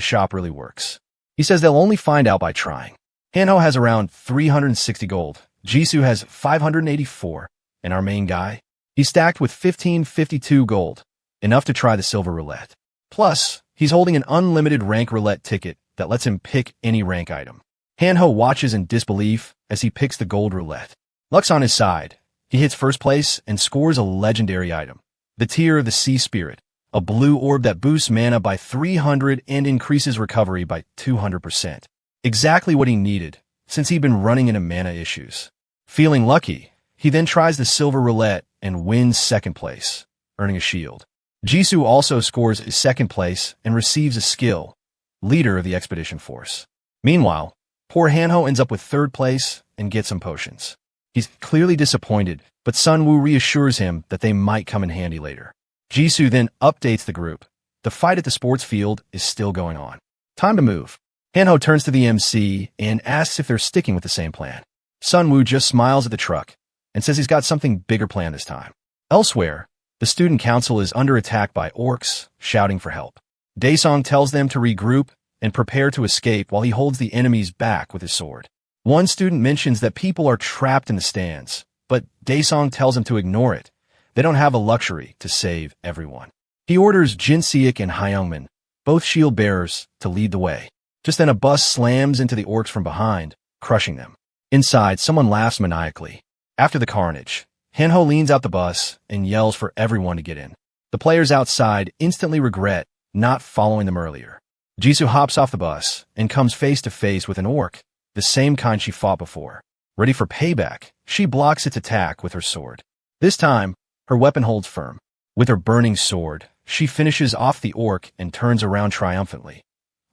shop really works. He says they'll only find out by trying. Hanho has around 360 gold, Jisoo has 584, and our main guy? He's stacked with 1552 gold, enough to try the silver roulette. Plus, he's holding an unlimited rank roulette ticket that lets him pick any rank item. Hanho watches in disbelief as he picks the gold roulette. Luck's on his side. He hits first place and scores a legendary item. The Tear of the Sea Spirit, a blue orb that boosts mana by 300 and increases recovery by 200%. Exactly what he needed, since he'd been running into mana issues. Feeling lucky, he then tries the silver roulette and wins second place, earning a shield. Jisoo also scores his second place and receives a skill, leader of the expedition force. Meanwhile, poor Hanho ends up with third place and gets some potions. He's clearly disappointed, but Sun Woo reassures him that they might come in handy later. Jisoo then updates the group. The fight at the sports field is still going on. Time to move. Hanho turns to the MC and asks if they're sticking with the same plan. Sun Woo just smiles at the truck and says he's got something bigger planned this time. Elsewhere, the student council is under attack by orcs, shouting for help. Daesung tells them to regroup and prepare to escape while he holds the enemies back with his sword. One student mentions that people are trapped in the stands, but Daesung tells him to ignore it. They don't have a luxury to save everyone. He orders Jin Seok and Hyungmin, both shield bearers, to lead the way. Just then a bus slams into the orcs from behind, crushing them. Inside, someone laughs maniacally. After the carnage, Hanho leans out the bus and yells for everyone to get in. The players outside instantly regret not following them earlier. Jisoo hops off the bus and comes face to face with an orc, the same kind she fought before. Ready for payback, she blocks its attack with her sword. This time, her weapon holds firm. With her burning sword, she finishes off the orc and turns around triumphantly,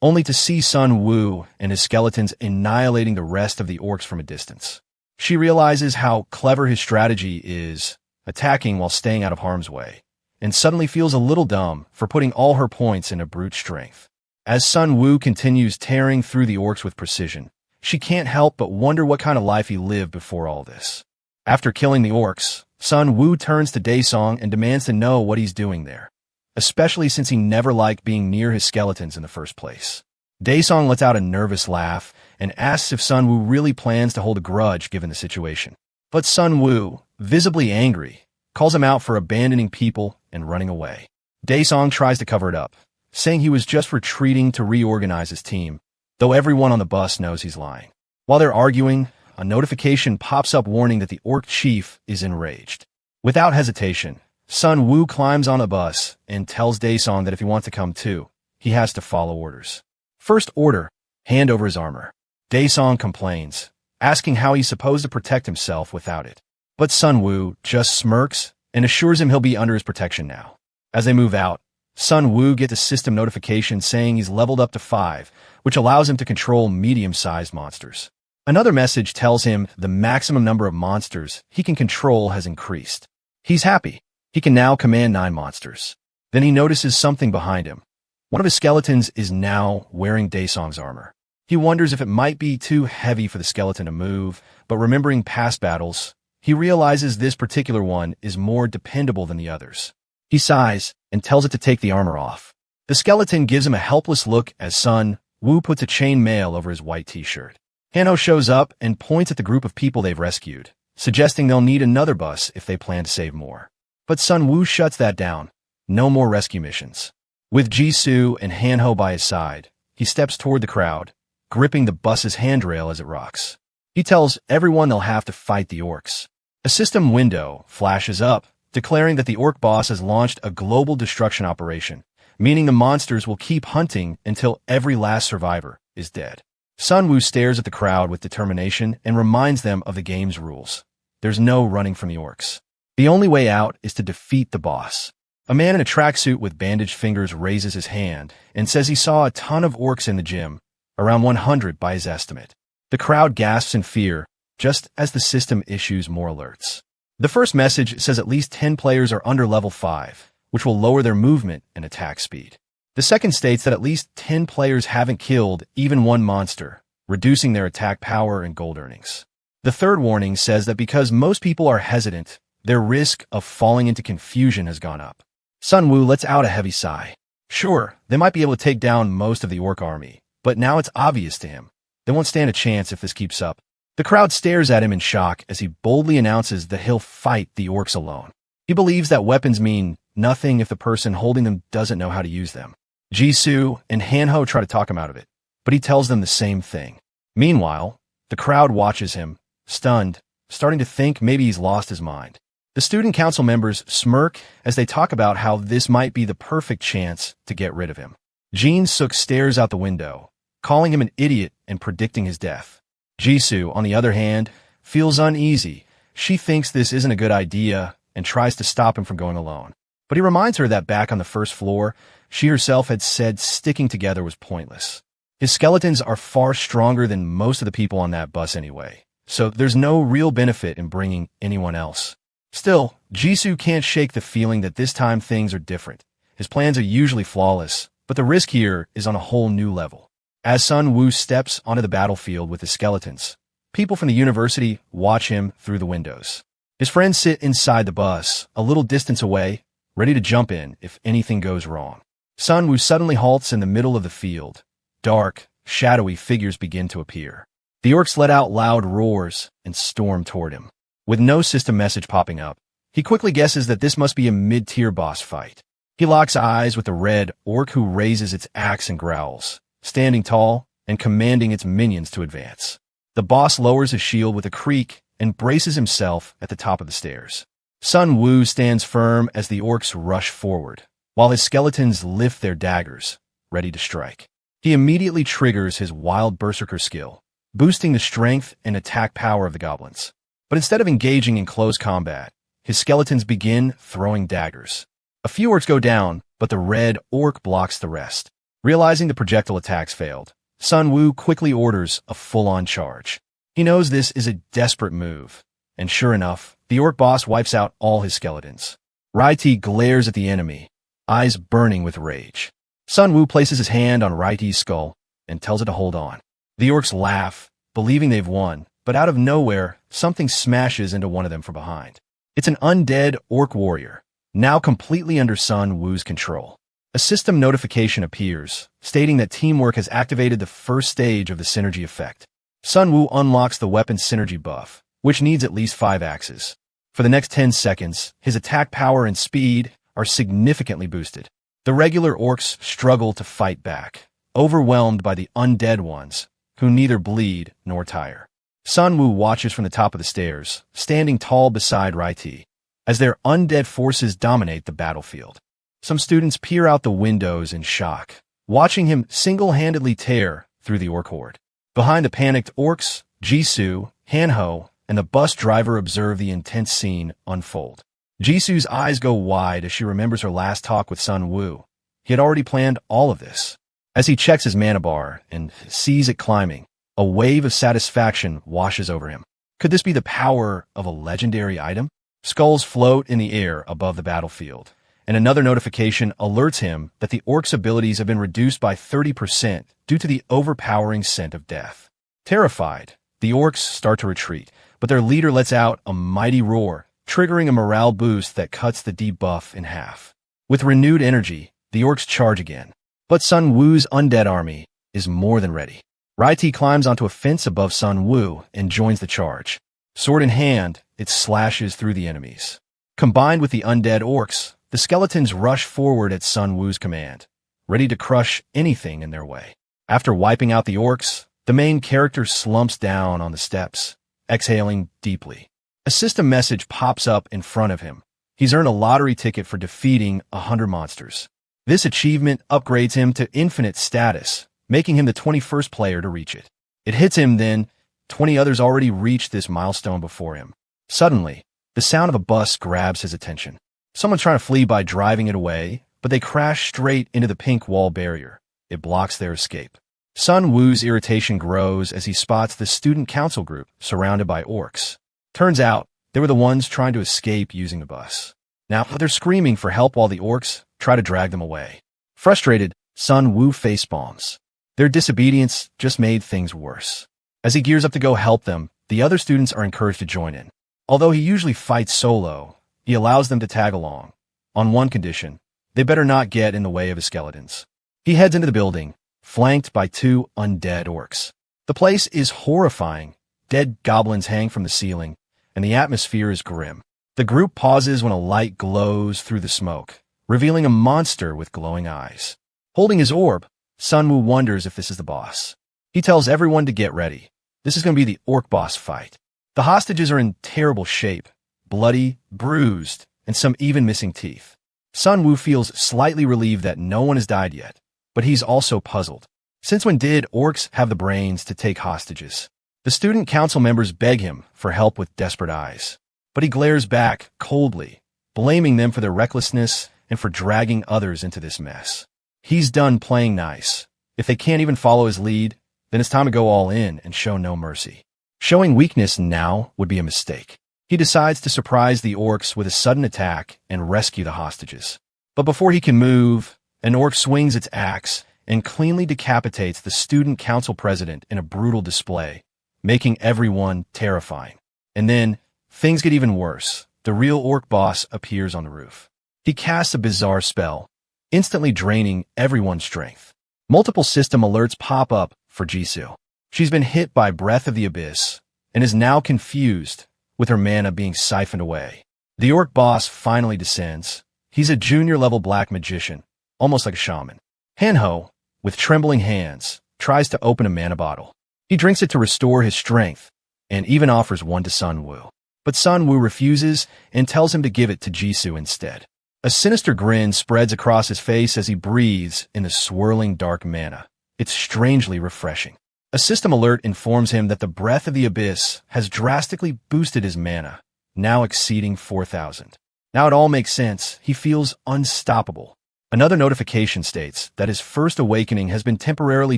only to see Sun Woo and his skeletons annihilating the rest of the orcs from a distance. She realizes how clever his strategy is, attacking while staying out of harm's way, and suddenly feels a little dumb for putting all her points into brute strength. As Sun Woo continues tearing through the orcs with precision, she can't help but wonder what kind of life he lived before all this. After killing the orcs, Sun Woo turns to Daesung and demands to know what he's doing there, especially since he never liked being near his skeletons in the first place. Daesung lets out a nervous laugh and asks if Sun Woo really plans to hold a grudge given the situation. But Sun Woo, visibly angry, calls him out for abandoning people and running away. Daesung tries to cover it up, saying he was just retreating to reorganize his team, though everyone on the bus knows he's lying. While they're arguing, a notification pops up warning that the orc chief is enraged. Without hesitation, Sun Woo climbs on a bus and tells Daesung that if he wants to come too, he has to follow orders. First order, hand over his armor. Daesung complains, asking how he's supposed to protect himself without it. But Sun Woo just smirks and assures him he'll be under his protection now. As they move out, Sun Woo gets a system notification saying he's leveled up to 5, which allows him to control medium-sized monsters. Another message tells him the maximum number of monsters he can control has increased. He's happy. He can now command 9 monsters. Then he notices something behind him. One of his skeletons is now wearing Daesung's armor. He wonders if it might be too heavy for the skeleton to move, but remembering past battles, he realizes this particular one is more dependable than the others. He sighs and tells it to take the armor off. The skeleton gives him a helpless look as Sun Woo puts a chain mail over his white t-shirt. Hanho shows up and points at the group of people they've rescued, suggesting they'll need another bus if they plan to save more. But Sun Woo shuts that down. No more rescue missions. With Jisoo and Hanho by his side, he steps toward the crowd, gripping the bus's handrail as it rocks. He tells everyone they'll have to fight the orcs. A system window flashes up, declaring that the orc boss has launched a global destruction operation, meaning the monsters will keep hunting until every last survivor is dead. Sun Woo stares at the crowd with determination and reminds them of the game's rules. There's no running from the orcs. The only way out is to defeat the boss. A man in a tracksuit with bandaged fingers raises his hand and says he saw a ton of orcs in the gym, around 100 by his estimate. The crowd gasps in fear, just as the system issues more alerts. The first message says at least 10 players are under level 5, which will lower their movement and attack speed. The second states that at least 10 players haven't killed even one monster, reducing their attack power and gold earnings. The third warning says that because most people are hesitant, their risk of falling into confusion has gone up. Sun Wu lets out a heavy sigh. Sure, they might be able to take down most of the orc army, but now it's obvious to him. They won't stand a chance if this keeps up. The crowd stares at him in shock as he boldly announces that he'll fight the orcs alone. He believes that weapons mean nothing if the person holding them doesn't know how to use them. Jisoo and Hanho try to talk him out of it, but he tells them the same thing. Meanwhile, the crowd watches him, stunned, starting to think maybe he's lost his mind. The student council members smirk as they talk about how this might be the perfect chance to get rid of him. Jin Suk stares out the window, calling him an idiot and predicting his death. Jisoo, on the other hand, feels uneasy. She thinks this isn't a good idea and tries to stop him from going alone. But he reminds her that back on the first floor, she herself had said sticking together was pointless. His skeletons are far stronger than most of the people on that bus anyway, so there's no real benefit in bringing anyone else. Still, Jisoo can't shake the feeling that this time things are different. His plans are usually flawless, but the risk here is on a whole new level. As Sun Wu steps onto the battlefield with his skeletons, people from the university watch him through the windows. His friends sit inside the bus, a little distance away, ready to jump in if anything goes wrong. Sun Wu suddenly halts in the middle of the field. Dark, shadowy figures begin to appear. The orcs let out loud roars and storm toward him. With no system message popping up, he quickly guesses that this must be a mid-tier boss fight. He locks eyes with the red orc who raises its axe and growls, standing tall and commanding its minions to advance. The boss lowers his shield with a creak and braces himself at the top of the stairs. Sun Wu stands firm as the orcs rush forward, while his skeletons lift their daggers, ready to strike. He immediately triggers his wild berserker skill, boosting the strength and attack power of the goblins. But instead of engaging in close combat, his skeletons begin throwing daggers. A few orcs go down, but the red orc blocks the rest. Realizing the projectile attacks failed, Sun Wu quickly orders a full-on charge. He knows this is a desperate move, and sure enough, the orc boss wipes out all his skeletons. Raiti glares at the enemy, eyes burning with rage. Sun Wu places his hand on Raiti's skull and tells it to hold on. The orcs laugh, believing they've won, but out of nowhere, something smashes into one of them from behind. It's an undead orc warrior, now completely under Sun Wu's control. A system notification appears, stating that teamwork has activated the first stage of the synergy effect. Sun Wu unlocks the weapon synergy buff, which needs at least 5 axes. For the next 10 seconds, his attack power and speed are significantly boosted. The regular orcs struggle to fight back, overwhelmed by the undead ones, who neither bleed nor tire. Sun Wu watches from the top of the stairs, standing tall beside Raiti, as their undead forces dominate the battlefield. Some students peer out the windows in shock, watching him single-handedly tear through the orc horde. Behind the panicked orcs, Jisoo, Hanho, and the bus driver observe the intense scene unfold. Jisoo's eyes go wide as she remembers her last talk with Sun Wu. He had already planned all of this. As he checks his mana bar and sees it climbing, a wave of satisfaction washes over him. Could this be the power of a legendary item? Skulls float in the air above the battlefield, and another notification alerts him that the orc's abilities have been reduced by 30% due to the overpowering scent of death. Terrified, the orcs start to retreat, but their leader lets out a mighty roar, triggering a morale boost that cuts the debuff in half. With renewed energy, the orcs charge again. But Sun Wu's undead army is more than ready. Raiti climbs onto a fence above Sun Wu and joins the charge. Sword in hand, it slashes through the enemies. Combined with the undead orcs, the skeletons rush forward at Sun Wu's command, ready to crush anything in their way. After wiping out the orcs, the main character slumps down on the steps, exhaling deeply. A system message pops up in front of him. He's earned a lottery ticket for defeating 100 monsters. This achievement upgrades him to infinite status, making him the 21st player to reach it. It hits him then, 20 others already reached this milestone before him. Suddenly, the sound of a bus grabs his attention. Someone's trying to flee by driving it away, but they crash straight into the pink wall barrier. It blocks their escape. Sun Wu's irritation grows as he spots the student council group surrounded by orcs. Turns out, they were the ones trying to escape using the bus. Now, they're screaming for help while the orcs try to drag them away. Frustrated, Sun Wu facepalms. Their disobedience just made things worse. As he gears up to go help them, the other students are encouraged to join in. Although he usually fights solo, he allows them to tag along. On one condition, they better not get in the way of his skeletons. He heads into the building, flanked by 2 undead orcs. The place is horrifying. Dead goblins hang from the ceiling, and the atmosphere is grim. The group pauses when a light glows through the smoke, revealing a monster with glowing eyes. Holding his orb, Sun Wu wonders if this is the boss. He tells everyone to get ready. This is going to be the orc boss fight. The hostages are in terrible shape, bloody, bruised, and some even missing teeth. Sun Wu feels slightly relieved that no one has died yet, but he's also puzzled. Since when did orcs have the brains to take hostages? The student council members beg him for help with desperate eyes, but he glares back coldly, blaming them for their recklessness and for dragging others into this mess. He's done playing nice. If they can't even follow his lead, then it's time to go all in and show no mercy. Showing weakness now would be a mistake. He decides to surprise the orcs with a sudden attack and rescue the hostages. But before he can move, an orc swings its axe and cleanly decapitates the student council president in a brutal display, making everyone terrifying. And then, things get even worse. The real orc boss appears on the roof. He casts a bizarre spell, instantly draining everyone's strength. Multiple system alerts pop up for Jisoo. She's been hit by Breath of the Abyss and is now confused, with her mana being siphoned away. The orc boss finally descends. He's a junior-level black magician, almost like a shaman. Manhwa, with trembling hands, tries to open a mana bottle. He drinks it to restore his strength, and even offers one to Sun Wu. But Sun Wu refuses and tells him to give it to Jisoo instead. A sinister grin spreads across his face as he breathes in the swirling dark mana. It's strangely refreshing. A system alert informs him that the Breath of the Abyss has drastically boosted his mana, now exceeding 4,000. Now it all makes sense. He feels unstoppable. Another notification states that his first awakening has been temporarily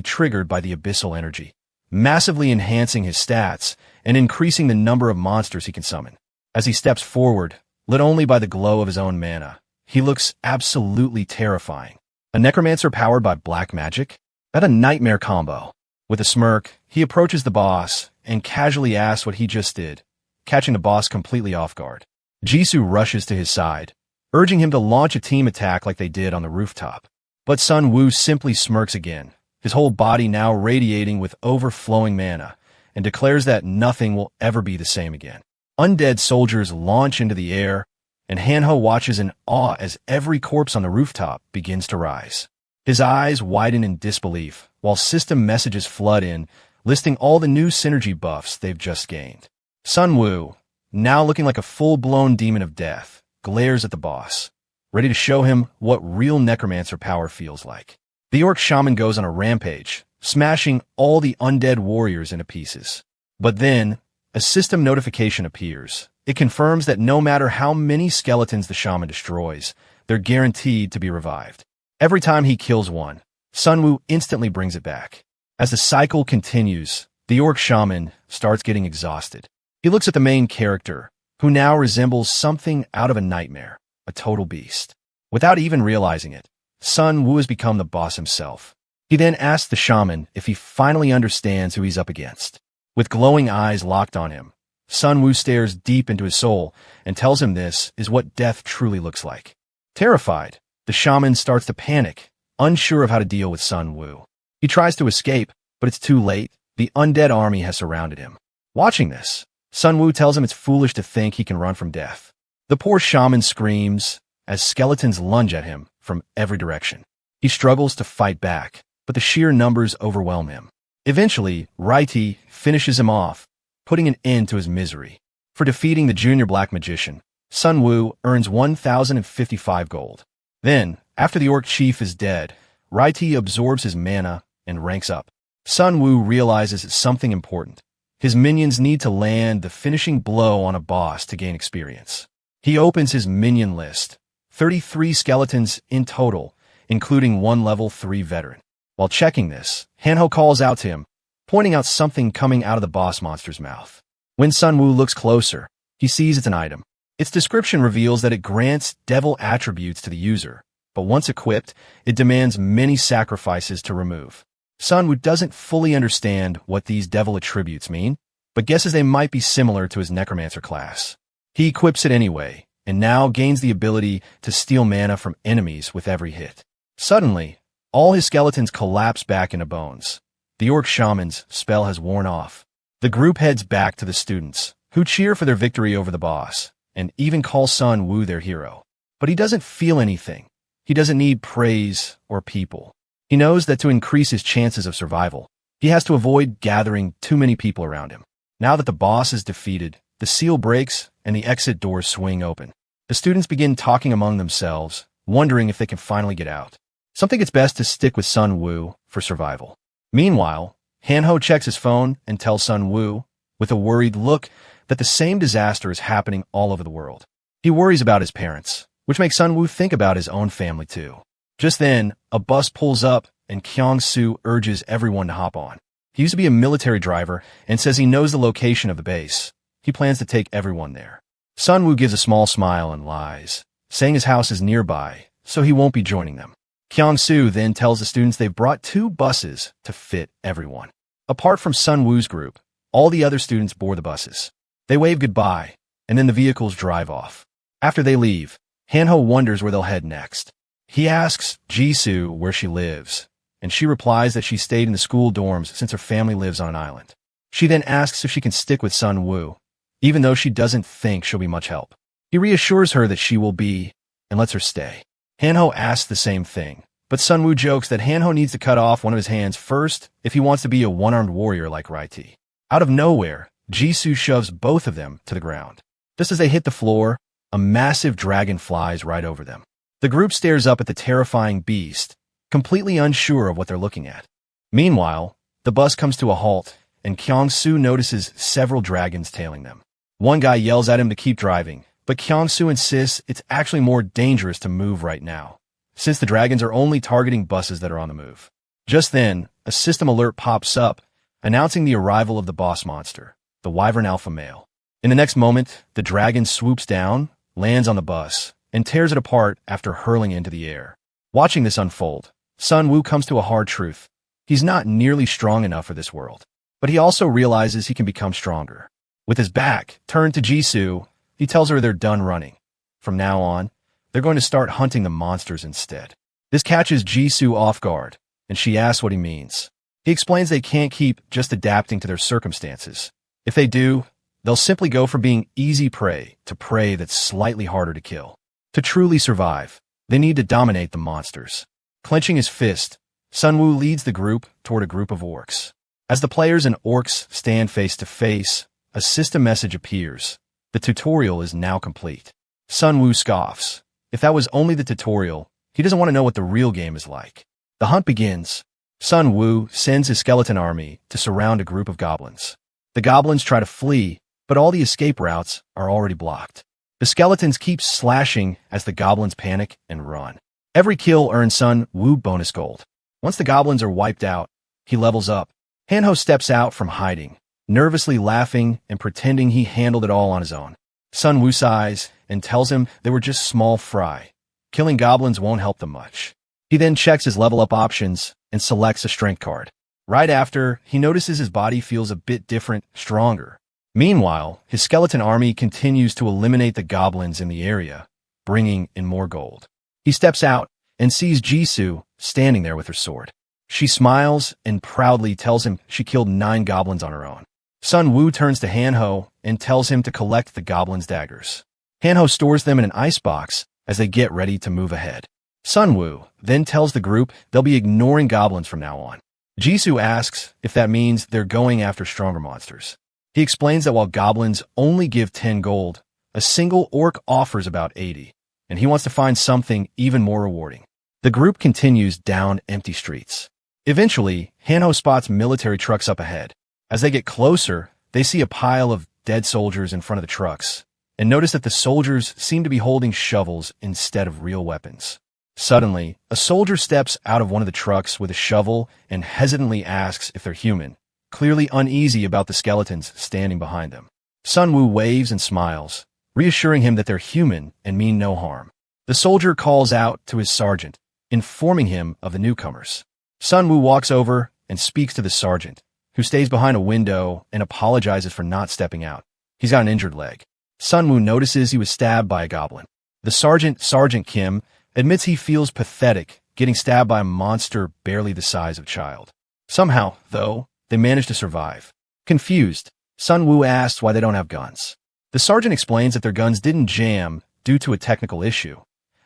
triggered by the abyssal energy, massively enhancing his stats and increasing the number of monsters he can summon. As he steps forward, lit only by the glow of his own mana, he looks absolutely terrifying. A necromancer powered by black magic? That's a nightmare combo. With a smirk, he approaches the boss and casually asks what he just did, catching the boss completely off guard. Jisoo rushes to his side, urging him to launch a team attack like they did on the rooftop. But Sun Wu simply smirks again, his whole body now radiating with overflowing mana, and declares that nothing will ever be the same again. Undead soldiers launch into the air, and Manhwa watches in awe as every corpse on the rooftop begins to rise. His eyes widen in disbelief, while system messages flood in, listing all the new synergy buffs they've just gained. Sun Wu, now looking like a full-blown demon of death, glares at the boss, ready to show him what real necromancer power feels like. The orc shaman goes on a rampage, smashing all the undead warriors into pieces. But then, a system notification appears. It confirms that no matter how many skeletons the shaman destroys, they're guaranteed to be revived. Every time he kills one, Sun Wu instantly brings it back. As the cycle continues, the orc shaman starts getting exhausted. He looks at the main character, who now resembles something out of a nightmare, a total beast. Without even realizing it, Sun Wu has become the boss himself. He then asks the shaman if he finally understands who he's up against. With glowing eyes locked on him, Sun Wu stares deep into his soul and tells him this is what death truly looks like. Terrified, the shaman starts to panic, unsure of how to deal with Sun Wu. He tries to escape, but it's too late. The undead army has surrounded him. Watching this, Sun Wu tells him it's foolish to think he can run from death. The poor shaman screams as skeletons lunge at him from every direction. He struggles to fight back, but the sheer numbers overwhelm him. Eventually, Raiti finishes him off, putting an end to his misery. For defeating the junior black magician, Sun Wu earns 1,055 gold. Then, after the orc chief is dead, Raiti absorbs his mana and ranks up. Sun Wu realizes something important. His minions need to land the finishing blow on a boss to gain experience. He opens his minion list, 33 skeletons in total, including one level 3 veteran. While checking this, Manhwa calls out to him, pointing out something coming out of the boss monster's mouth. When Sun Wu looks closer, he sees it's an item. Its description reveals that it grants devil attributes to the user, but once equipped, it demands many sacrifices to remove. Sunwoo doesn't fully understand what these devil attributes mean, but guesses they might be similar to his Necromancer class. He equips it anyway, and now gains the ability to steal mana from enemies with every hit. Suddenly, all his skeletons collapse back into bones. The orc shaman's spell has worn off. The group heads back to the students, who cheer for their victory over the boss, and even call Sunwoo their hero. But he doesn't feel anything. He doesn't need praise or people. He knows that to increase his chances of survival, he has to avoid gathering too many people around him. Now that the boss is defeated, the seal breaks and the exit doors swing open. The students begin talking among themselves, wondering if they can finally get out. Some think it's best to stick with Sunwoo for survival. Meanwhile, Hanho checks his phone and tells Sunwoo, with a worried look, that the same disaster is happening all over the world. He worries about his parents, which makes Sunwoo think about his own family too. Just then, a bus pulls up and Kyung-soo urges everyone to hop on. He used to be a military driver and says he knows the location of the base. He plans to take everyone there. Sunwoo gives a small smile and lies, saying his house is nearby, so he won't be joining them. Kyung-soo then tells the students they've brought 2 buses to fit everyone. Apart from Sunwoo's group, all the other students board the buses. They wave goodbye, and then the vehicles drive off. After they leave, Hanho wonders where they'll head next. He asks Jisoo where she lives, and she replies that she stayed in the school dorms since her family lives on an island. She then asks if she can stick with Sunwoo, even though she doesn't think she'll be much help. He reassures her that she will be, and lets her stay. Hanho asks the same thing, but Sunwoo jokes that Hanho needs to cut off one of his hands first if he wants to be a one-armed warrior like Raiti. Out of nowhere, Jisoo shoves both of them to the ground. Just as they hit the floor, a massive dragon flies right over them. The group stares up at the terrifying beast, completely unsure of what they're looking at. Meanwhile, the bus comes to a halt, and Kyung-soo notices several dragons tailing them. One guy yells at him to keep driving, but Kyung-soo insists it's actually more dangerous to move right now, since the dragons are only targeting buses that are on the move. Just then, a system alert pops up, announcing the arrival of the boss monster, the Wyvern Alpha Male. In the next moment, the dragon swoops down, lands on the bus, and tears it apart after hurling it into the air. Watching this unfold, Sunwoo comes to a hard truth. He's not nearly strong enough for this world, but he also realizes he can become stronger. With his back turned to Jisoo, he tells her they're done running. From now on, they're going to start hunting the monsters instead. This catches Jisoo off guard, and she asks what he means. He explains they can't keep just adapting to their circumstances. If they do, they'll simply go from being easy prey to prey that's slightly harder to kill. To truly survive, they need to dominate the monsters. Clenching his fist, Sunwoo leads the group toward a group of orcs. As the players and orcs stand face to face, a system message appears. The tutorial is now complete. Sunwoo scoffs. If that was only the tutorial, he doesn't want to know what the real game is like. The hunt begins. Sunwoo sends his skeleton army to surround a group of goblins. The goblins try to flee, but all the escape routes are already blocked. The skeletons keep slashing as the goblins panic and run. Every kill earns Sunwoo bonus gold. Once the goblins are wiped out, he levels up. Hanho steps out from hiding, nervously laughing and pretending he handled it all on his own. Sunwoo sighs and tells him they were just small fry. Killing goblins won't help them much. He then checks his level up options and selects a strength card. Right after, he notices his body feels a bit different, stronger. Meanwhile, his skeleton army continues to eliminate the goblins in the area, bringing in more gold. He steps out and sees Jisoo standing there with her sword. She smiles and proudly tells him she killed 9 goblins on her own. Sunwoo turns to Hanho and tells him to collect the goblins' daggers. Hanho stores them in an icebox as they get ready to move ahead. Sunwoo then tells the group they'll be ignoring goblins from now on. Jisoo asks if that means they're going after stronger monsters. He explains that while goblins only give 10 gold, a single orc offers about 80, and he wants to find something even more rewarding. The group continues down empty streets. Eventually, Hanho spots military trucks up ahead. As they get closer, they see a pile of dead soldiers in front of the trucks, and notice that the soldiers seem to be holding shovels instead of real weapons. Suddenly, a soldier steps out of one of the trucks with a shovel and hesitantly asks if they're human, clearly uneasy about the skeletons standing behind them. Sunwoo waves and smiles, reassuring him that they're human and mean no harm. The soldier calls out to his sergeant, informing him of the newcomers. Sun Woo walks over and speaks to the sergeant, who stays behind a window and apologizes for not stepping out. He's got an injured leg. Sun Woo notices he was stabbed by a goblin. The sergeant, Sergeant Kim, admits he feels pathetic getting stabbed by a monster barely the size of a child. Somehow, though, they manage to survive. Confused, Sun Woo asks why they don't have guns. The sergeant explains that their guns didn't jam due to a technical issue.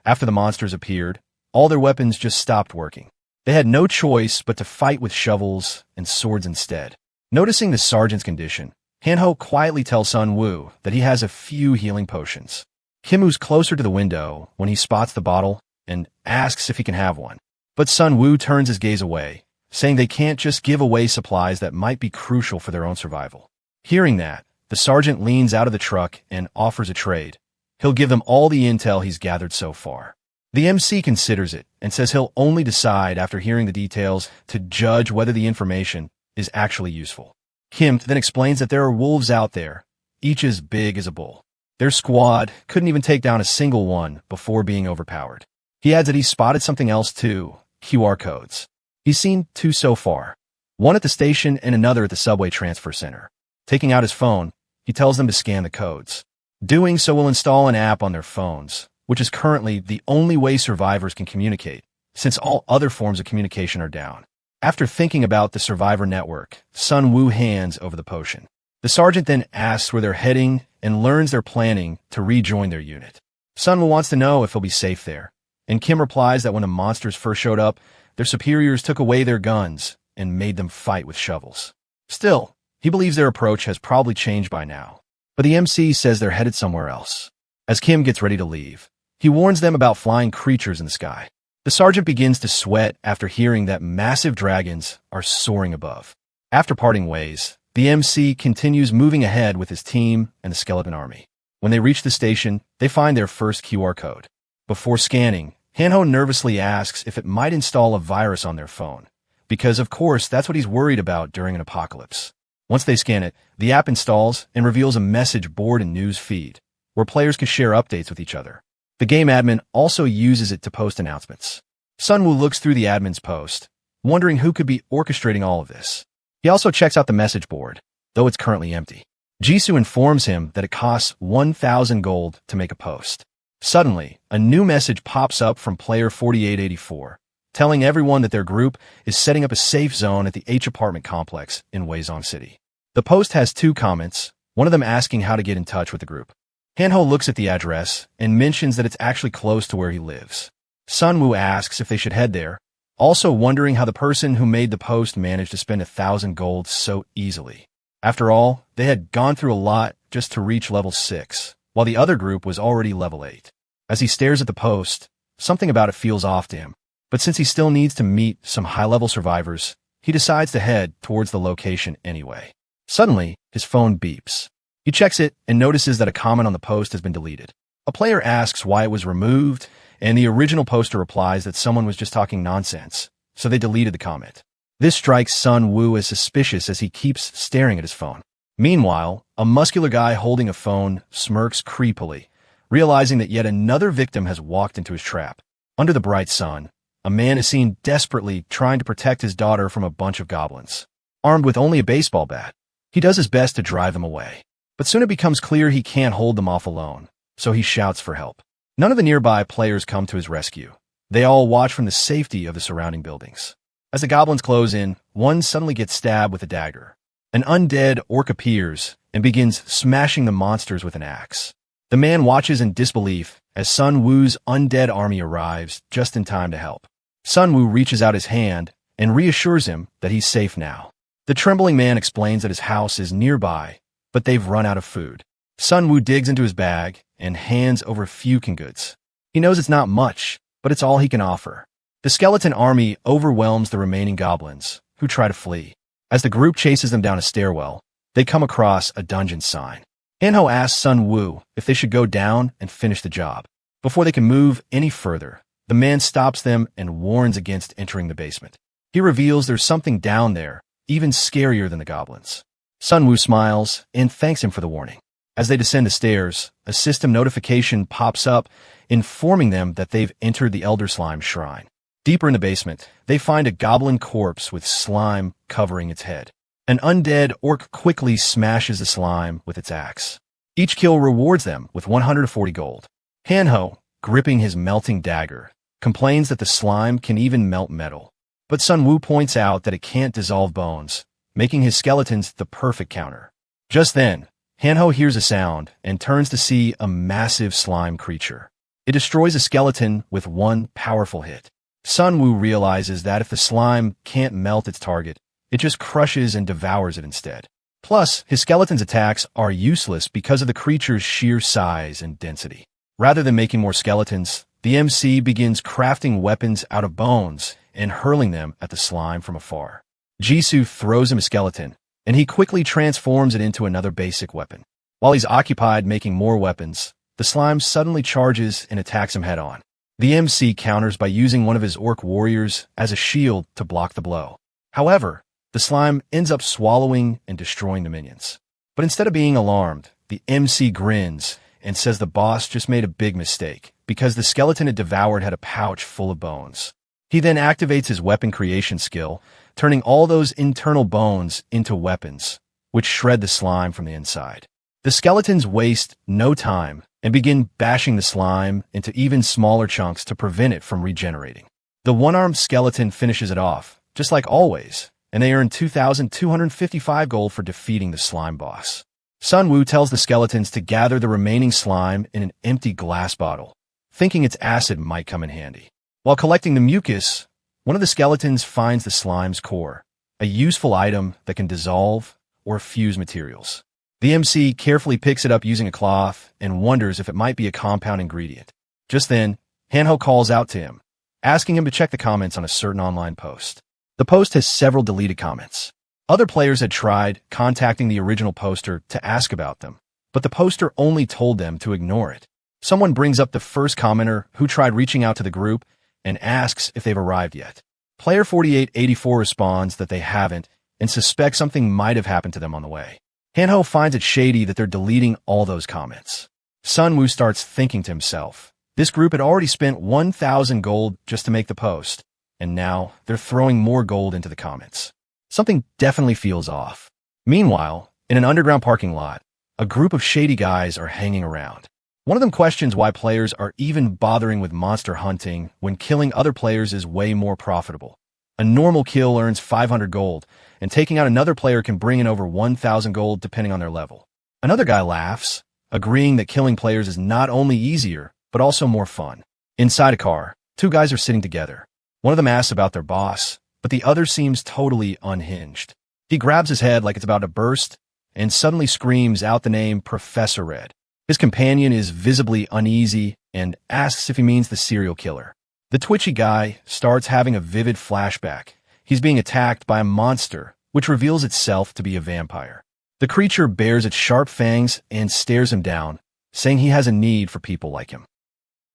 After the monsters appeared, all their weapons just stopped working. They had no choice but to fight with shovels and swords instead. Noticing the sergeant's condition, Han-ho quietly tells Sun Woo that he has a few healing potions. Kim moves closer to the window when he spots the bottle and asks if he can have one. But Sun Woo turns his gaze away, saying they can't just give away supplies that might be crucial for their own survival. Hearing that, the sergeant leans out of the truck and offers a trade. He'll give them all the intel he's gathered so far. The MC considers it and says he'll only decide after hearing the details to judge whether the information is actually useful. Kim then explains that there are wolves out there, each as big as a bull. Their squad couldn't even take down a single one before being overpowered. He adds that he's spotted something else too, QR codes. He's seen two so far, one at the station and another at the subway transfer center. Taking out his phone, he tells them to scan the codes. Doing so will install an app on their phones, which is currently the only way survivors can communicate, since all other forms of communication are down. After thinking about the survivor network, Sun Woo hands over the potion. The sergeant then asks where they're heading and learns they're planning to rejoin their unit. Sun Woo wants to know if he'll be safe there, and Kim replies that when the monsters first showed up, their superiors took away their guns and made them fight with shovels. Still, he believes their approach has probably changed by now, but the MC says they're headed somewhere else. As Kim gets ready to leave, he warns them about flying creatures in the sky. The sergeant begins to sweat after hearing that massive dragons are soaring above. After parting ways, the MC continues moving ahead with his team and the skeleton army. When they reach the station, they find their first QR code. Before scanning, Han-ho nervously asks if it might install a virus on their phone, because of course that's what he's worried about during an apocalypse. Once they scan it, the app installs and reveals a message board and news feed, where players can share updates with each other. The game admin also uses it to post announcements. Sun Woo looks through the admin's post, wondering who could be orchestrating all of this. He also checks out the message board, though it's currently empty. Jisoo informs him that it costs 1,000 gold to make a post. Suddenly, a new message pops up from player 4884, telling everyone that their group is setting up a safe zone at the H apartment complex in Weizong City. The post has two comments, one of them asking how to get in touch with the group. Han-ho looks at the address and mentions that it's actually close to where he lives. Sun Woo asks if they should head there, also wondering how the person who made the post managed to spend 1,000 gold so easily. After all, they had gone through a lot just to reach level 6, while the other group was already level 8. As he stares at the post, something about it feels off to him, but since he still needs to meet some high-level survivors, he decides to head towards the location anyway. Suddenly, his phone beeps. He checks it and notices that a comment on the post has been deleted. A player asks why it was removed, and the original poster replies that someone was just talking nonsense, so they deleted the comment. This strikes Sun Woo as suspicious as he keeps staring at his phone. Meanwhile, a muscular guy holding a phone smirks creepily, realizing that yet another victim has walked into his trap. Under the bright sun, a man is seen desperately trying to protect his daughter from a bunch of goblins. Armed with only a baseball bat, he does his best to drive them away. But soon it becomes clear he can't hold them off alone, so he shouts for help. None of the nearby players come to his rescue. They all watch from the safety of the surrounding buildings. As the goblins close in, one suddenly gets stabbed with a dagger. An undead orc appears and begins smashing the monsters with an axe. The man watches in disbelief as Sun Woo's undead army arrives just in time to help. Sun Woo reaches out his hand and reassures him that he's safe now. The trembling man explains that his house is nearby, but they've run out of food. Sun Woo digs into his bag and hands over a few goods. He knows it's not much, but it's all he can offer. The skeleton army overwhelms the remaining goblins, who try to flee. As the group chases them down a stairwell, they come across a dungeon sign. Han-ho asks Sun Woo if they should go down and finish the job. Before they can move any further, the man stops them and warns against entering the basement. He reveals there's something down there, even scarier than the goblins. Sun Woo smiles and thanks him for the warning. As they descend the stairs, a system notification pops up, informing them that they've entered the Elder Slime Shrine. Deeper in the basement, they find a goblin corpse with slime covering its head. An undead orc quickly smashes the slime with its axe. Each kill rewards them with 140 gold. Hanho, gripping his melting dagger, complains that the slime can even melt metal. But Sun Wu points out that it can't dissolve bones, making his skeletons the perfect counter. Just then, Hanho hears a sound and turns to see a massive slime creature. It destroys a skeleton with one powerful hit. Sun Wu realizes that if the slime can't melt its target, it just crushes and devours it instead. Plus, his skeleton's attacks are useless because of the creature's sheer size and density. Rather than making more skeletons, the MC begins crafting weapons out of bones and hurling them at the slime from afar. Jisoo throws him a skeleton, and he quickly transforms it into another basic weapon. While he's occupied making more weapons, the slime suddenly charges and attacks him head-on. The MC counters by using one of his orc warriors as a shield to block the blow. However, the slime ends up swallowing and destroying the minions. But instead of being alarmed, the MC grins and says the boss just made a big mistake because the skeleton it devoured had a pouch full of bones. He then activates his weapon creation skill, turning all those internal bones into weapons, which shred the slime from the inside. The skeletons waste no time and begin bashing the slime into even smaller chunks to prevent it from regenerating. The one-armed skeleton finishes it off, just like always, and they earn 2,255 gold for defeating the slime boss. Sun Wu tells the skeletons to gather the remaining slime in an empty glass bottle, thinking its acid might come in handy. While collecting the mucus, one of the skeletons finds the slime's core, a useful item that can dissolve or fuse materials. The MC carefully picks it up using a cloth and wonders if it might be a compound ingredient. Just then, Hanho calls out to him, asking him to check the comments on a certain online post. The post has several deleted comments. Other players had tried contacting the original poster to ask about them, but the poster only told them to ignore it. Someone brings up the first commenter who tried reaching out to the group and asks if they've arrived yet. Player 4884 responds that they haven't and suspects something might have happened to them on the way. Hanho finds it shady that they're deleting all those comments. Sun Wu starts thinking to himself, this group had already spent 1,000 gold just to make the post, and now they're throwing more gold into the comments. Something definitely feels off. Meanwhile, in an underground parking lot, a group of shady guys are hanging around. One of them questions why players are even bothering with monster hunting when killing other players is way more profitable. A normal kill earns 500 gold, and taking out another player can bring in over 1,000 gold depending on their level. Another guy laughs, agreeing that killing players is not only easier, but also more fun. Inside a car, two guys are sitting together. One of them asks about their boss, but the other seems totally unhinged. He grabs his head like it's about to burst, and suddenly screams out the name Professor Red. His companion is visibly uneasy and asks if he means the serial killer. The twitchy guy starts having a vivid flashback. He's being attacked by a monster, which reveals itself to be a vampire. The creature bares its sharp fangs and stares him down, saying he has a need for people like him.